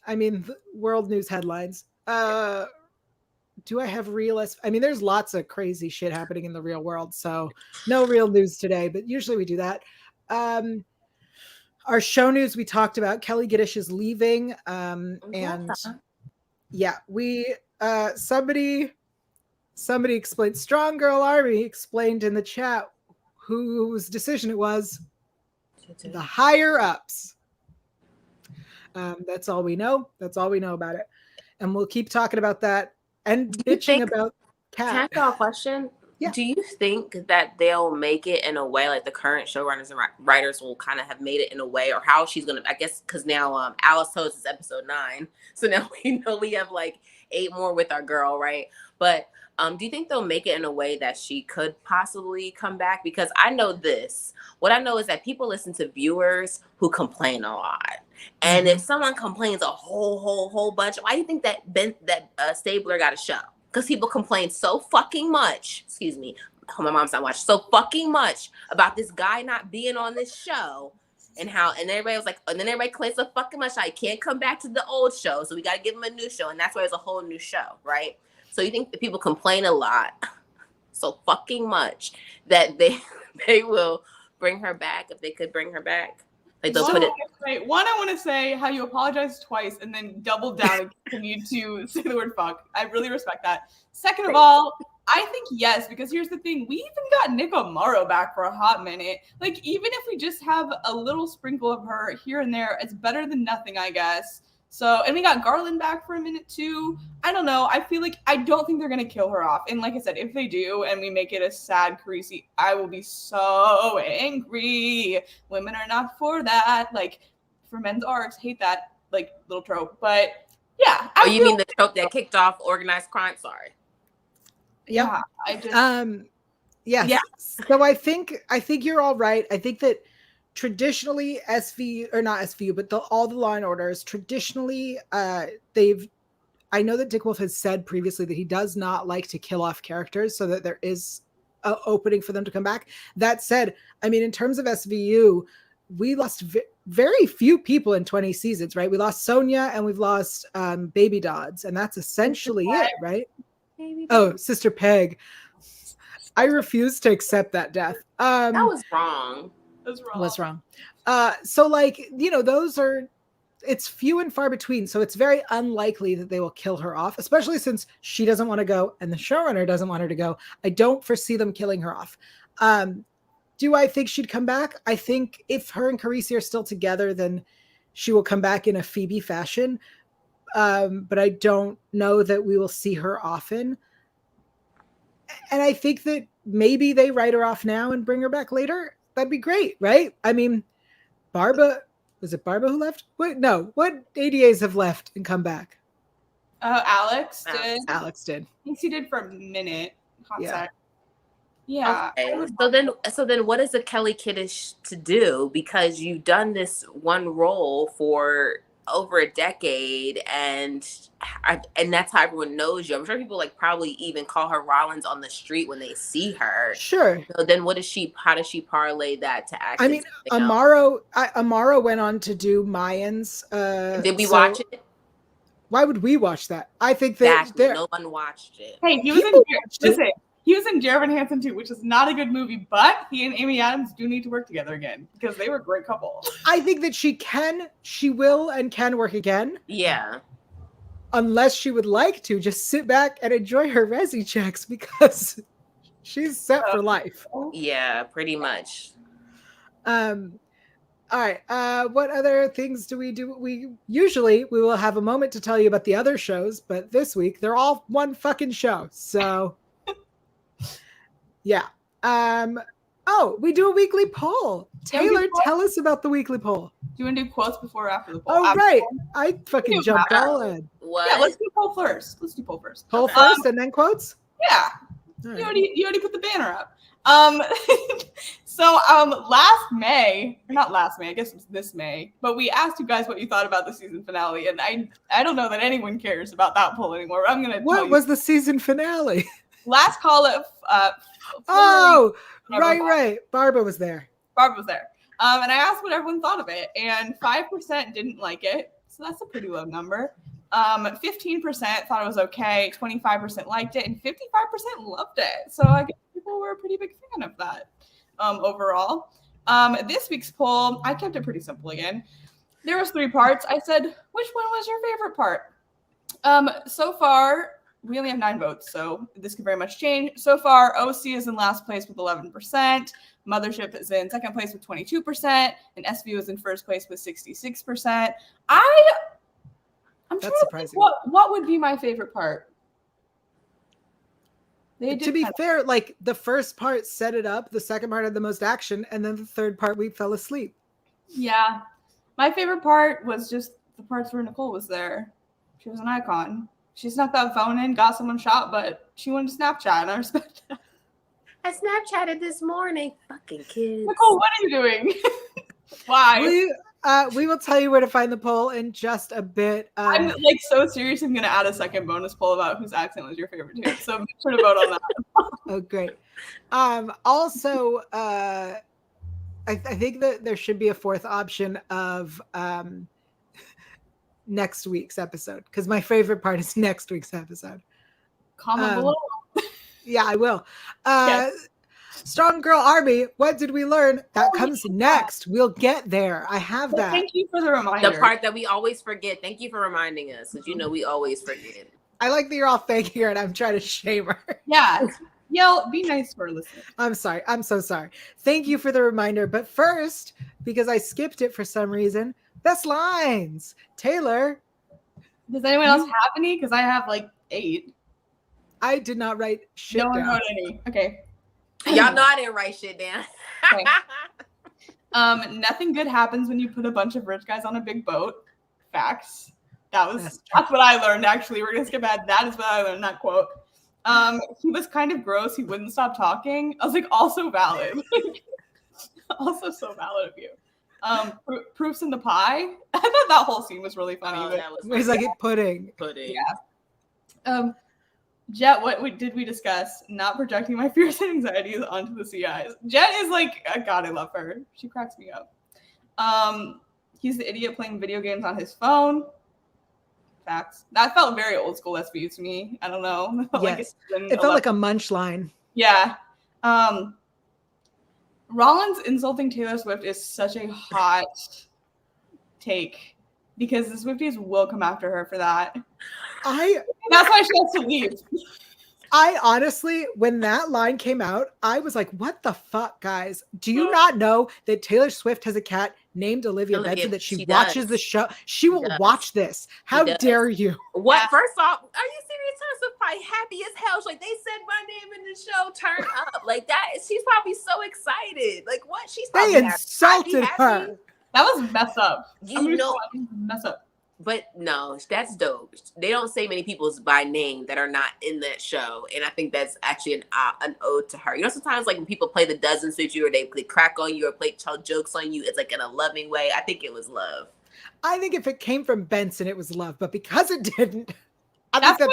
world news headlines. Do I have real? There's lots of crazy shit happening in the real world, so no real news today, but usually we do that. Our show news, we talked about Kelly Giddish is leaving. And yeah, we somebody explained, Strong Girl Army explained in the chat whose decision it was. The higher ups. That's all we know. That's all we know about it. And we'll keep talking about that and bitching about Kat. Can I ask a question? Yeah. Do you think that they'll make it in a way like the current showrunners and writers will kind of have made it in a way, or how she's going to, I guess, because now Alice Toast is episode 9. So now we know we have like 8 more with our girl, right? But do you think they'll make it in a way that she could possibly come back? Because I know this. What I know is that people listen to viewers who complain a lot. And if someone complains a whole bunch, why do you think that Stabler got a show? Because people complain so fucking much. Excuse me. Oh, my mom's not watching. So fucking much about this guy not being on this show. And everybody was like, and then everybody complains so fucking much. I can't come back to the old show. So we got to give him a new show. And that's why there's a whole new show, right? So you think that people complain a lot, so fucking much, that they will bring her back if they could bring her back? Like they'll put it. One, I want to say how you apologized twice and then doubled down and continued to say the word fuck. I really respect that. Second of all, I think yes, because here's the thing. We even got Nick Amaro back for a hot minute. Like, even if we just have a little sprinkle of her here and there, it's better than nothing, I guess. So, and we got Garland back for a minute too. I don't know. I feel like I don't think they're going to kill her off. And like I said, if they do and we make it a sad Carisi, I will be so angry. Women are not for that. Like, for men's arcs, hate that like little trope. But yeah. You mean the trope that kicked off organized crime? Sorry. Yeah. I just yes. Yeah. So I think you're all right. I think that traditionally SVU, or not SVU, but all the Law and Orders, traditionally I know that Dick Wolf has said previously that he does not like to kill off characters so that there is an opening for them to come back. That said, in terms of SVU, we lost very few people in 20 seasons, right? We lost Sonia and we've lost Baby Dodds, and that's essentially it, right? Oh, Sister Peg. I refuse to accept that death. That was wrong. Was wrong. So like, it's few and far between. So it's very unlikely that they will kill her off, especially since she doesn't want to go and the showrunner doesn't want her to go. I don't foresee them killing her off. Do I think she'd come back? I think if her and Carisi are still together, then she will come back in a Phoebe fashion. But I don't know that we will see her often. And I think that maybe they write her off now and bring her back later. That'd be great, right? Barba, was it Barba who left? What ADAs have left and come back? Alex did. Alex did. I think he did for a minute. Yeah. Yeah. Okay. So then what is a Kelly Kiddish to do? Because you've done this one role for over a decade, and that's how everyone knows you. I'm sure people probably even call her Rollins on the street when they see her. Sure. So then how does she parlay that to act? Amaro went on to do Mayans. Did we watch it? Why would we watch that? I think that no one watched it. Hey, he was in Dear Evan Hansen too, which is not a good movie, but he and Amy Adams do need to work together again because they were a great couple. I think that she will and can work again. Yeah. Unless she would like to just sit back and enjoy her Resi checks, because She's set for life. Yeah, pretty much. All right. What other things do? We usually we will have a moment to tell you about the other shows, but this week they're all one fucking show. So yeah. Oh, we do a weekly poll. Taylor, tell us about the weekly poll. Do you want to do quotes before or after the poll? Oh, right. I fucking jumped all in. What? Yeah, let's do poll first. Poll first and then quotes? Yeah. Right. You already put the banner up. So last May, or not last May, I guess it's this May, but we asked you guys what you thought about the season finale, and I don't know that anyone cares about that poll anymore. I'm gonna tell you. Was the season finale? Last call of oh, right. Barbara was there. And I asked what everyone thought of it, and 5% didn't like it, so that's a pretty low number. 15% thought it was okay, 25% liked it, and 55% loved it. So I guess people were a pretty big fan of that overall. This week's poll, I kept it pretty simple again. There was 3 parts. I said, which one was your favorite part? So far, we only have 9 votes, so this could very much change. So far, OC is in last place with 11%. Mothership is in second place with 22%, and SVU is in first place with 66%. I'm That's surprising. What would be my favorite part? To be fair, like the first part set it up, the second part had the most action, and then the third part we fell asleep. Yeah. My favorite part was just the parts where Nicole was there. She was an icon. She snuck that phone in, got someone shot, but she wanted to Snapchat, and I respect that. I Snapchatted this morning. Fucking kids. Nicole, what are you doing? Why? We will tell you where to find the poll in just a bit. I'm like so serious. I'm going to add a second bonus poll about whose accent was your favorite too. So make sure to vote on that. Oh, great. Also, I think that there should be a fourth option of next week's episode, because my favorite part is next week's episode. Comment below. Yeah, I will. Yes. Strong Girl Army, what did we learn? That comes next. We'll get there. I have that. Thank you for the reminder. The part that we always forget. Thank you for reminding us, because you know we always forget. I like that you're all thanking her and I'm trying to shame her. Yeah. Yell, be nice to our listeners. I'm sorry. I'm so sorry. Thank you for the reminder. But first, because I skipped it for some reason, best lines. Taylor. Does anyone else have any? Because I have like 8. I did not write shit down. No one wrote any. Okay. Y'all know I didn't write shit down. Okay. Nothing good happens when you put a bunch of rich guys on a big boat. Facts. That's what I learned, actually. We're going to skip ahead. That is what I learned, that quote. He was kind of gross. He wouldn't stop talking. I was like, also valid. Also so valid of you. Proofs in the pie. I thought that whole scene was really funny. Oh, that was It was like pudding. Yeah. Jet, what did we discuss? Not projecting my fears and anxieties onto the CIs. Jet is like, God, I love her. She cracks me up. He's the idiot playing video games on his phone. Facts. That felt very old school SVU to me. I don't know. Yes. It felt like a munch line. Yeah. Rollins insulting Taylor Swift is such a hot take, because the Swifties will come after her for that. That's why she has to leave. I honestly, when that line came out, I was like, what the fuck, guys? Do you not know that Taylor Swift has a cat named Olivia Benson, that she watches the show? She will watch this. How dare you? What? Yeah. First off, are you serious? Taylor Swift probably happy as hell. She's like, they said my name in the show, turn up. Like that. She's probably so excited. Like what? She's probably They insulted her. That was messed up. You know, mess up. But no, that's dope. They don't say many people by name that are not in that show, and I think that's actually an ode to her. You know, sometimes like when people play the dozens with you, or they crack on you, or tell jokes on you, it's like in a loving way. I think it was love. I think if it came from Benson, it was love, but because it didn't, I'm so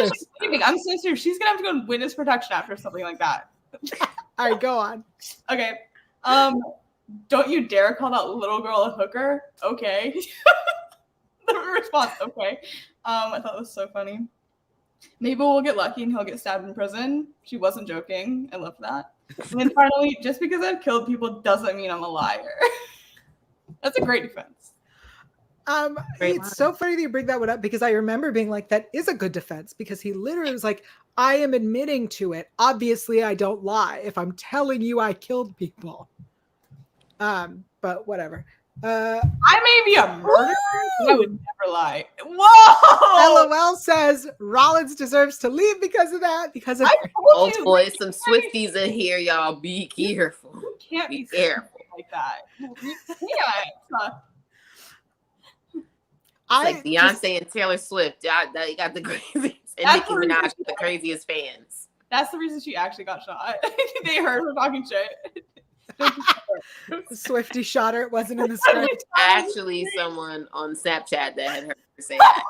serious. She's gonna have to go in witness protection after something like that. All right, go on. Okay. Don't you dare call that little girl a hooker. Okay. The response, okay. I thought it was so funny. Maybe we'll get lucky and he'll get stabbed in prison. She wasn't joking. I love that. And then finally, just because I've killed people doesn't mean I'm a liar. That's a great defense. It's so funny that you bring that one up because I remember being like, that is a good defense, because he literally was like, I am admitting to it. Obviously, I don't lie if I'm telling you I killed people. But whatever. I may be a murderer, but I would never lie. Whoa! LOL says Rollins deserves to leave because of that. Because of oh boy, some Swifties in here, y'all. Be careful. You can't be careful like that. Yeah. It's like Beyonce and Taylor Swift. You got the craziest, and Nicki Minaj the craziest fans. That's the reason she actually got shot. They heard her talking shit. Swiftie shot her. It wasn't in the script. Actually, someone on Snapchat that had heard her say that.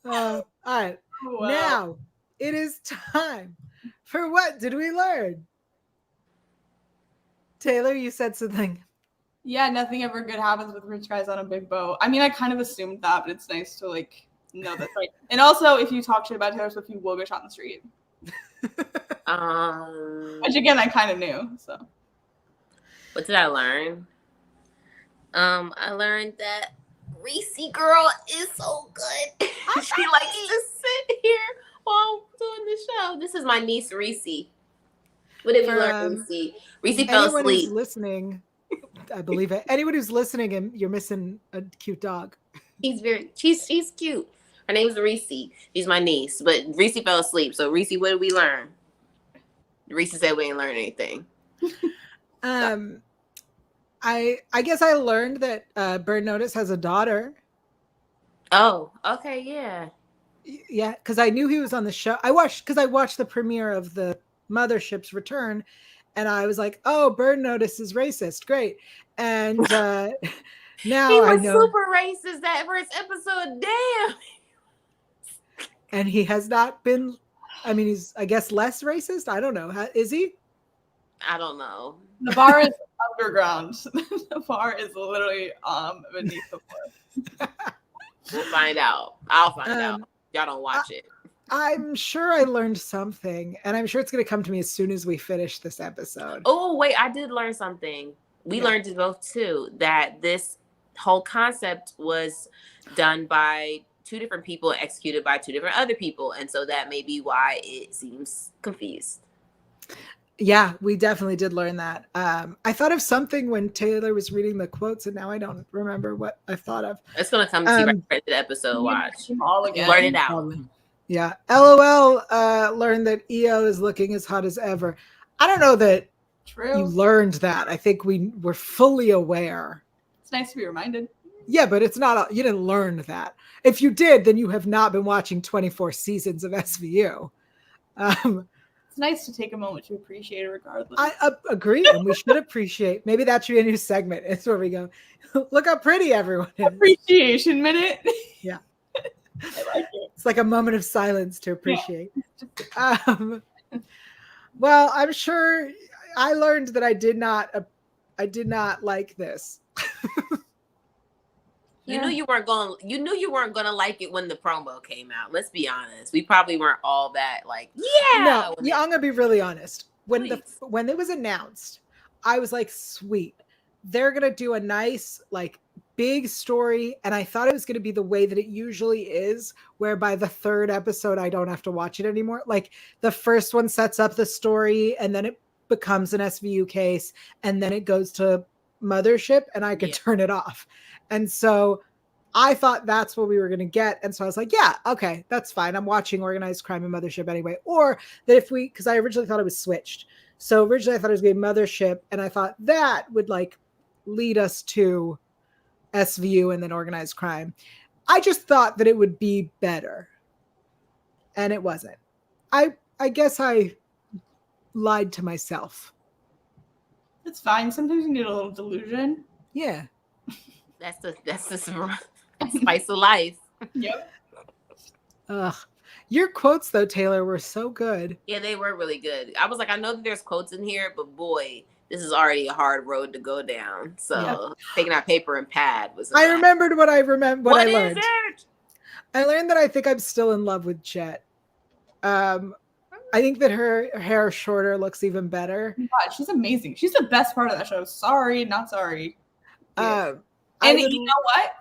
All right. Wow. Now it is time for What Did We Learn? Taylor, you said something. Yeah, nothing ever good happens with rich guys on a big boat. I mean, I kind of assumed that, but it's nice to like know that's right. And also, if you talk shit about Taylor Swift, you will get shot in the street. Which again, I kind of knew. So, what did I learn? I learned that Reese girl is so good. She likes to sit here while I'm doing the show. This is my niece Reese. What did we learn, Reese? Reese fell asleep. Anyone who's listening, I believe it. Anyone who's listening and you're missing a cute dog. She's cute. Her name's Reese. She's my niece, but Reese fell asleep. So Reese, what did we learn? Reese said we didn't learn anything. I guess I learned that Burn Notice has a daughter. Oh, okay, yeah. Yeah, because I knew he was on the show. I watched the premiere of the Mothership's return, and I was like, oh, Burn Notice is racist. Great. And now he was I know super racist that first episode. Damn. And he has not been, I mean, he's, I guess, less racist. I don't know. Is he? I don't know. The bar is underground. The bar is literally beneath the floor. We'll find out. I'll find out. Y'all don't watch it. I'm sure I learned something, and I'm sure it's going to come to me as soon as we finish this episode. Oh, wait, I did learn something. We learned it both, too, that this whole concept was done by two different people, executed by two different other people, and so that may be why it seems confused. Yeah, we definitely did learn that. I thought of something when Taylor was reading the quotes, and now I don't remember what I thought of. It's going to come to you right to the episode. Watch. All again. Learn it out. Yeah. LOL learned that EO is looking as hot as ever. I don't know that you learned that. I think we were fully aware. It's nice to be reminded. Yeah, but it's not, you didn't learn that. If you did, then you have not been watching 24 seasons of SVU. It's nice to take a moment to appreciate it regardless. I agree, and we should appreciate. Maybe that should be a new segment. It's where we go, look how pretty everyone is. Appreciation minute. Yeah. I like it. It's like a moment of silence to appreciate. Yeah. Well, I'm sure I learned that I did not like this. You knew you weren't going to like it when the promo came out. Let's be honest. We probably weren't all that like, yeah. No, yeah, I'm going to be really honest. When it was announced, I was like, sweet. They're going to do a nice like big story, and I thought it was going to be the way that it usually is, where by the third episode I don't have to watch it anymore. Like the first one sets up the story, and then it becomes an SVU case, and then it goes to Mothership, and I could turn it off. And so I thought that's what we were going to get. And so I was like, yeah, okay, that's fine. I'm watching Organized Crime and Mothership anyway. Or that because I originally thought it was switched. So originally I thought it was going to be Mothership, and I thought that would like lead us to SVU and then Organized Crime. I just thought that it would be better, and it wasn't. I guess I lied to myself. It's fine. Sometimes you need a little delusion. Yeah. That's the spice of life. Yep. Your quotes though, Taylor, were so good. Yeah, they were really good. I was like, I know that there's quotes in here, but boy, this is already a hard road to go down. So taking out paper and pad was. I remembered what I learned. What is it? I learned that I think I'm still in love with Jet. I think that her hair shorter looks even better. God, she's amazing. She's the best part of that show. Sorry, not sorry. I And you know what?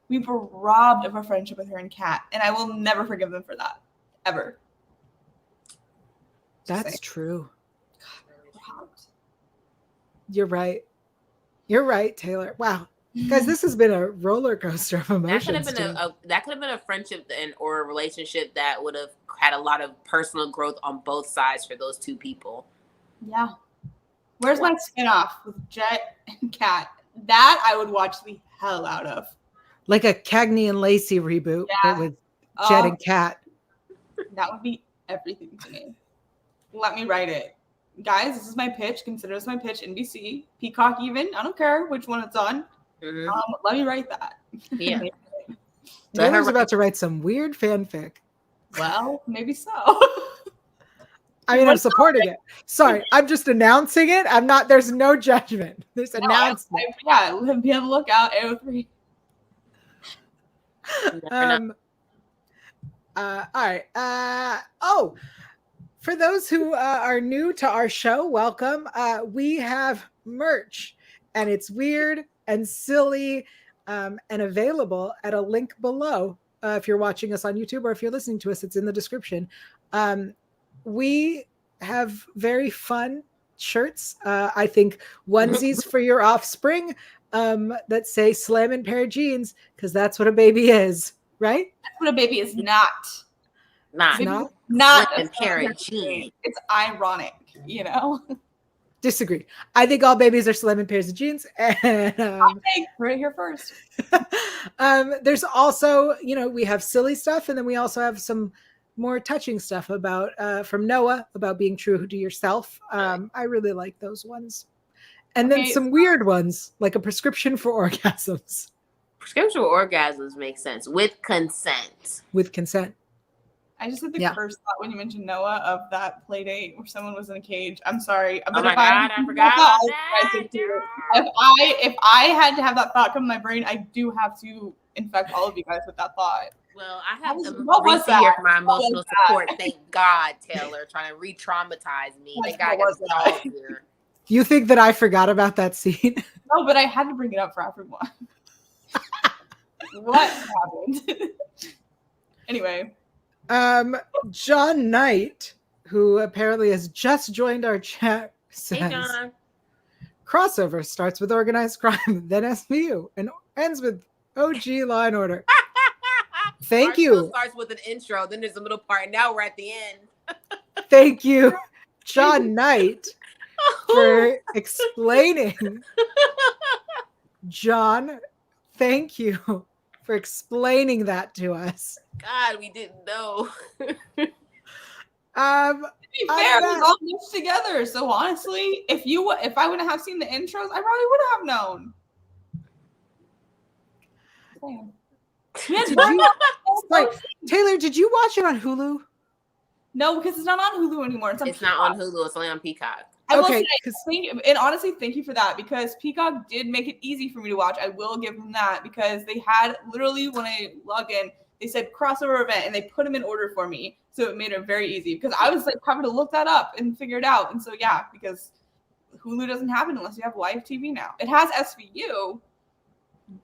We were robbed of a friendship with her and Kat, and I will never forgive them for that, ever. That's true. Robbed. You're right. You're right, Taylor. Wow. Guys, this has been a roller coaster of emotions. That could have been a friendship or a relationship that would have had a lot of personal growth on both sides for those two people. Yeah. Where's my spinoff with Jet and Kat? That I would watch the hell out of. Like a Cagney and Lacey reboot, but with Jet and Kat. That would be everything to me. Let me write it. Guys, this is my pitch. Consider this my pitch. NBC, Peacock even. I don't care which one it's on. Mm-hmm. Let me write that. Yeah. Taylor's about to write some weird fanfic. Well, maybe so. I mean, I'm supporting it. Sorry, I'm just announcing it. I'm not, there's no judgment. There's announcement. Yeah, be on the lookout. AO3. All right. For those who are new to our show, welcome. We have merch, and it's weird and silly and available at a link below. If you're watching us on YouTube or if you're listening to us, it's in the description. We have very fun shirts. I think onesies for your offspring that say "Slammin' pair of jeans" because that's what a baby is, right? That's what a baby is not. Not a pair of jeans. It's ironic, you know. Disagree. I think all babies are slim in pairs of jeans. And right here first. There's also, we have silly stuff, and then we also have some more touching stuff about from Noah about being true to yourself. I really like those ones. And then some weird ones, like a prescription for orgasms. Prescription for orgasms makes sense with consent. With consent. I just had the first thought when you mentioned Noah of that play date where someone was in a cage. I'm sorry. Oh my God, I forgot about that. If I had to have that thought come to my brain, I do have to infect all of you guys with that thought. Well, I have Reese here for my emotional support. Thank God, Taylor, trying to re-traumatize me. Thank God I got Saul here. You think that I forgot about that scene? No, but I had to bring it up for everyone. What happened? Anyway. John Knight, who apparently has just joined our chat, says, "Hey, John. Crossover starts with organized crime, then SVU, and ends with OG Law and Order." Thank you. Starts with an intro, then there's a middle part, and now we're at the end. Thank you, John Knight, for explaining. John, thank you for explaining that to us. God, we didn't know. To be fair, we're all mixed together. So honestly, if I wouldn't have seen the intros, I probably would have known. Taylor, did you watch it on Hulu? No, because it's not on Hulu anymore. It's not on Hulu. It's only on Peacock. I will say, and honestly, thank you for that, because Peacock did make it easy for me to watch. I will give them that, because they had literally, when I log in, they said crossover event, and they put them in order for me. So it made it very easy, because I was like having to look that up and figure it out. And so, yeah, because Hulu doesn't have it unless you have live TV now. It has SVU.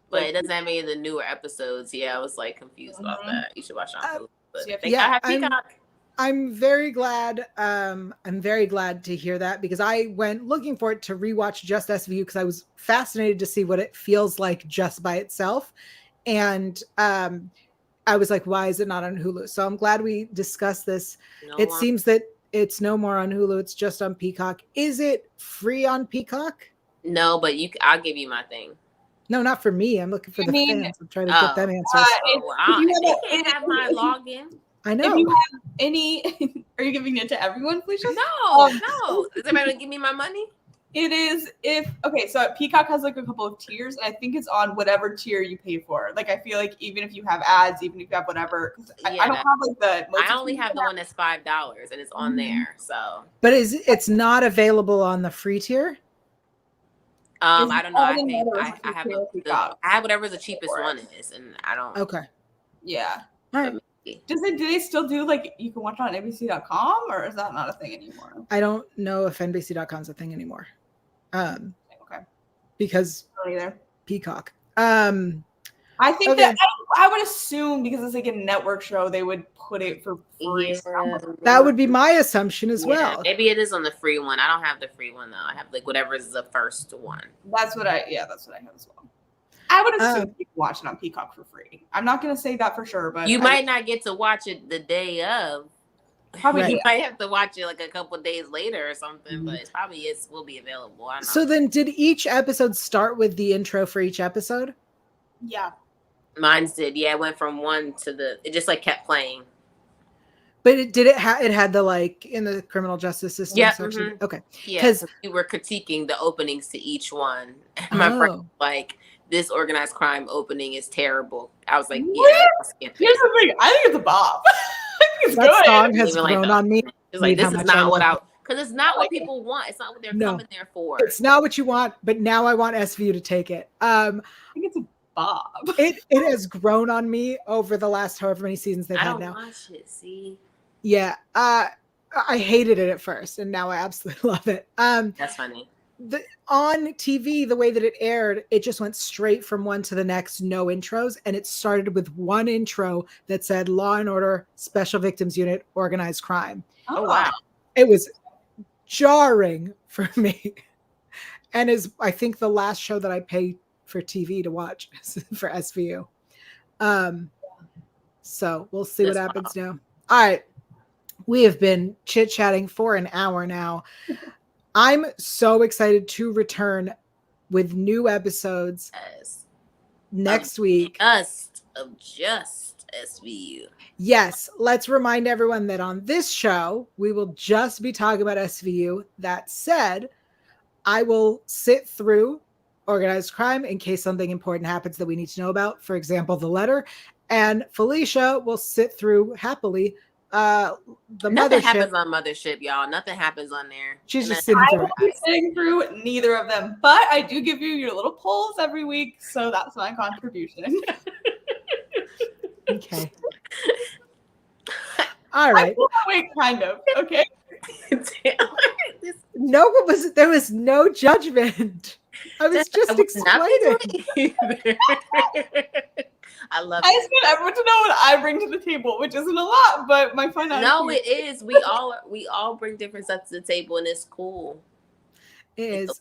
But it doesn't have any of the newer episodes. Yeah, I was like confused about that. You should watch it on Hulu. But so I have Peacock. I'm very glad. I'm very glad to hear that, because I went looking for it to rewatch just SVU because I was fascinated to see what it feels like just by itself. And I was like, why is it not on Hulu? So I'm glad we discussed this. It seems that it's no more on Hulu. It's just on Peacock. Is it free on Peacock? No, but I'll give you my thing. No, not for me. I'm looking for the fans. I'm trying to get them answers. They have my login. I know. If you have any, are you giving it to everyone, Felicia? No. Is everybody gonna give me my money? It is so Peacock has like a couple of tiers, and I think it's on whatever tier you pay for. Like, I feel like even if you have ads, even if you have whatever, I don't have like the. I only have the one that's $5, and it's on there. So, but it's not available on the free tier? I don't know. I have whatever the cheapest one is, and I don't. Okay. Yeah. All right. Do they still do like you can watch it on NBC.com, or is that not a thing anymore? I don't know if NBC.com is a thing anymore. Okay. Because I don't either. Peacock. I think Okay. that I would assume because it's like a network show, they would put it for free. Yeah. That would be my assumption as well. Maybe it is on the free one. I don't have the free one though. I have like whatever is the first one. That's what I have as well. I would assume you can watch it on Peacock for free. I'm not going to say that for sure, but you might not get to watch it the day of. Probably Right. You might have to watch it like a couple days later or something, but it probably will be available. I don't know. So then, did each episode start with the intro for each episode? Yeah. Mine's did. Yeah, it went from one to it just like kept playing. But it had the like in the criminal justice system section. Mm-hmm. Okay. Yeah, because we were critiquing the openings to each one. And my friend was like, this organized crime opening is terrible. I was like, yeah. Here's the thing. I think it's a bop. It's that good. song has grown on me. It's like, this is not what because it's not what people want. It's not what they're coming there for. It's not what you want, but now I want SVU to take it. I think it's a bop. It has grown on me over the last however many seasons they've had now. I don't watch it, see? Yeah. I hated it at first, and now I absolutely love it. That's funny. On TV, the way that it aired, it just went straight from one to the next, no intros. And it started with one intro that said Law and Order Special Victims Unit Organized Crime. Oh, wow. It was jarring for me. And is, I think, the last show that I pay for TV to watch for SVU. So we'll see what happens now. All right. We have been chit-chatting for an hour now. I'm so excited to return with new episodes next week. Just SVU. Yes, let's remind everyone that on this show, we will just be talking about SVU. That said, I will sit through organized crime in case something important happens that we need to know about. For example, the letter. And Felicia will sit through happily the Nothing Mothership. happens on Mothership, y'all. Nothing happens on there. She's just sitting through it. Sitting through neither of them, but I do give you your little polls every week, so that's my contribution. Okay. All right. Wait, kind of. Okay. There was no judgment. I was just explaining. I love I just want everyone to know what I bring to the table, which isn't a lot, but my fun. No, it is. We all bring different stuff to the table, and it's cool. It is.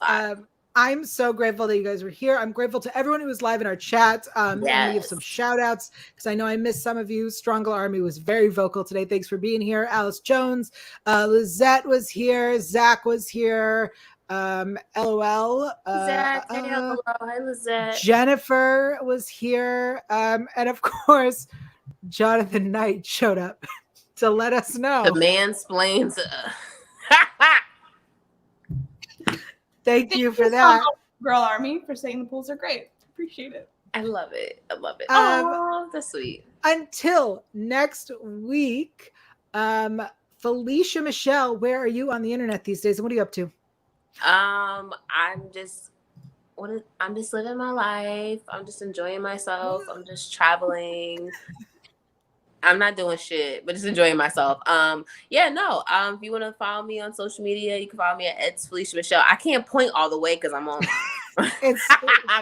I'm so grateful that you guys were here. I'm grateful to everyone who was live in our chat. And we give some shout outs because I know I missed some of you. Stronggle Army was very vocal today. Thanks for being here. Alice Jones, Lizette was here. Zach was here. LOL. Zach, hello. Hi, Lizette. Jennifer was here. And of course, Jonathan Knight showed up to let us know. The mansplains. Thank you for that. Girl Army for saying the polls are great. Appreciate it. I love it. Oh, that's sweet. Until next week, Felicia Michelle, where are you on the internet these days? And what are you up to? I'm just living my life. I'm just enjoying myself. I'm just traveling. I'm not doing shit, but just enjoying myself. If you want to follow me on social media, you can follow me at Felicia Michelle. I can't point all the way because I'm on I'm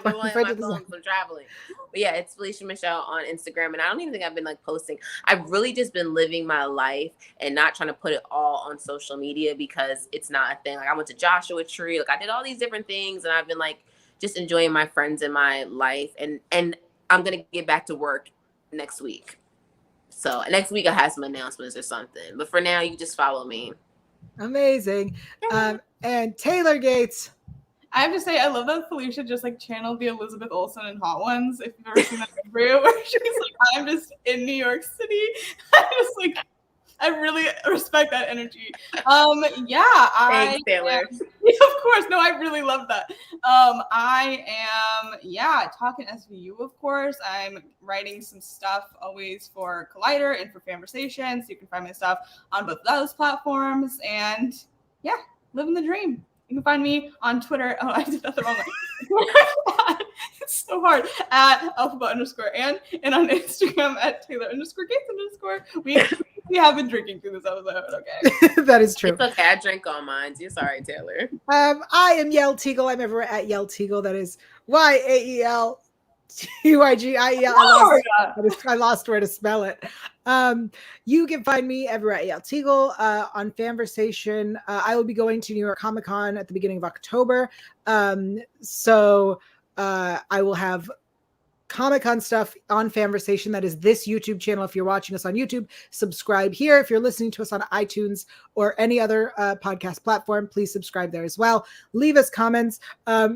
on my phone because I'm traveling. But yeah, it's Felicia Michelle on Instagram. And I don't even think I've been like posting. I've really just been living my life and not trying to put it all on social media because it's not a thing. Like I went to Joshua Tree. Like I did all these different things and I've been like just enjoying my friends in my life. And I'm going to get back to work next week. So next week I have some announcements or something. But for now, you just follow me. Amazing. And Taylor Gates. I have to say, I love that Felicia just like channeled the Elizabeth Olsen in Hot Ones. If you've ever seen that interview where she's like, I'm just in New York City. I really respect that energy. Thanks, Taylor. Of course. No, I really love that. I am, talking SVU, of course. I'm writing some stuff always for Collider and for FANVERSATION. So you can find my stuff on both of those platforms. And living the dream. You can find me on Twitter. Oh, I did that the wrong way. It's so hard. At alphabet_and on Instagram at Taylor_Gates_. We have been drinking through this episode, okay? That is true. It's okay. I drank all mine. You're sorry, Taylor. I am Yael Tygiel. I'm everywhere at Yael Tygiel. That is YAEL Tyg. Lord. I lost where to spell it. You can find me everywhere at Yael Tygiel on FANVERSATION. I will be going to New York Comic Con at the beginning of October. So I will have Comic-Con stuff on FANVERSATION. That is this YouTube channel. If you're watching us on YouTube, subscribe here. If you're listening to us on iTunes or any other podcast platform, please subscribe there as well. Leave us comments. I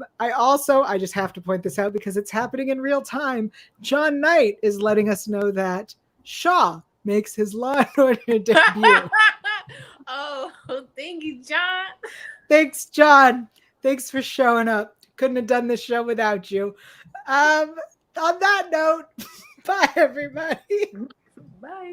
just have to point this out because it's happening in real time. John Knight is letting us know that Shaw makes his Law and Order debut. Oh, thank you, John. Thanks, John. Thanks for showing up. Couldn't have done this show without you. On that note, bye, everybody. Bye.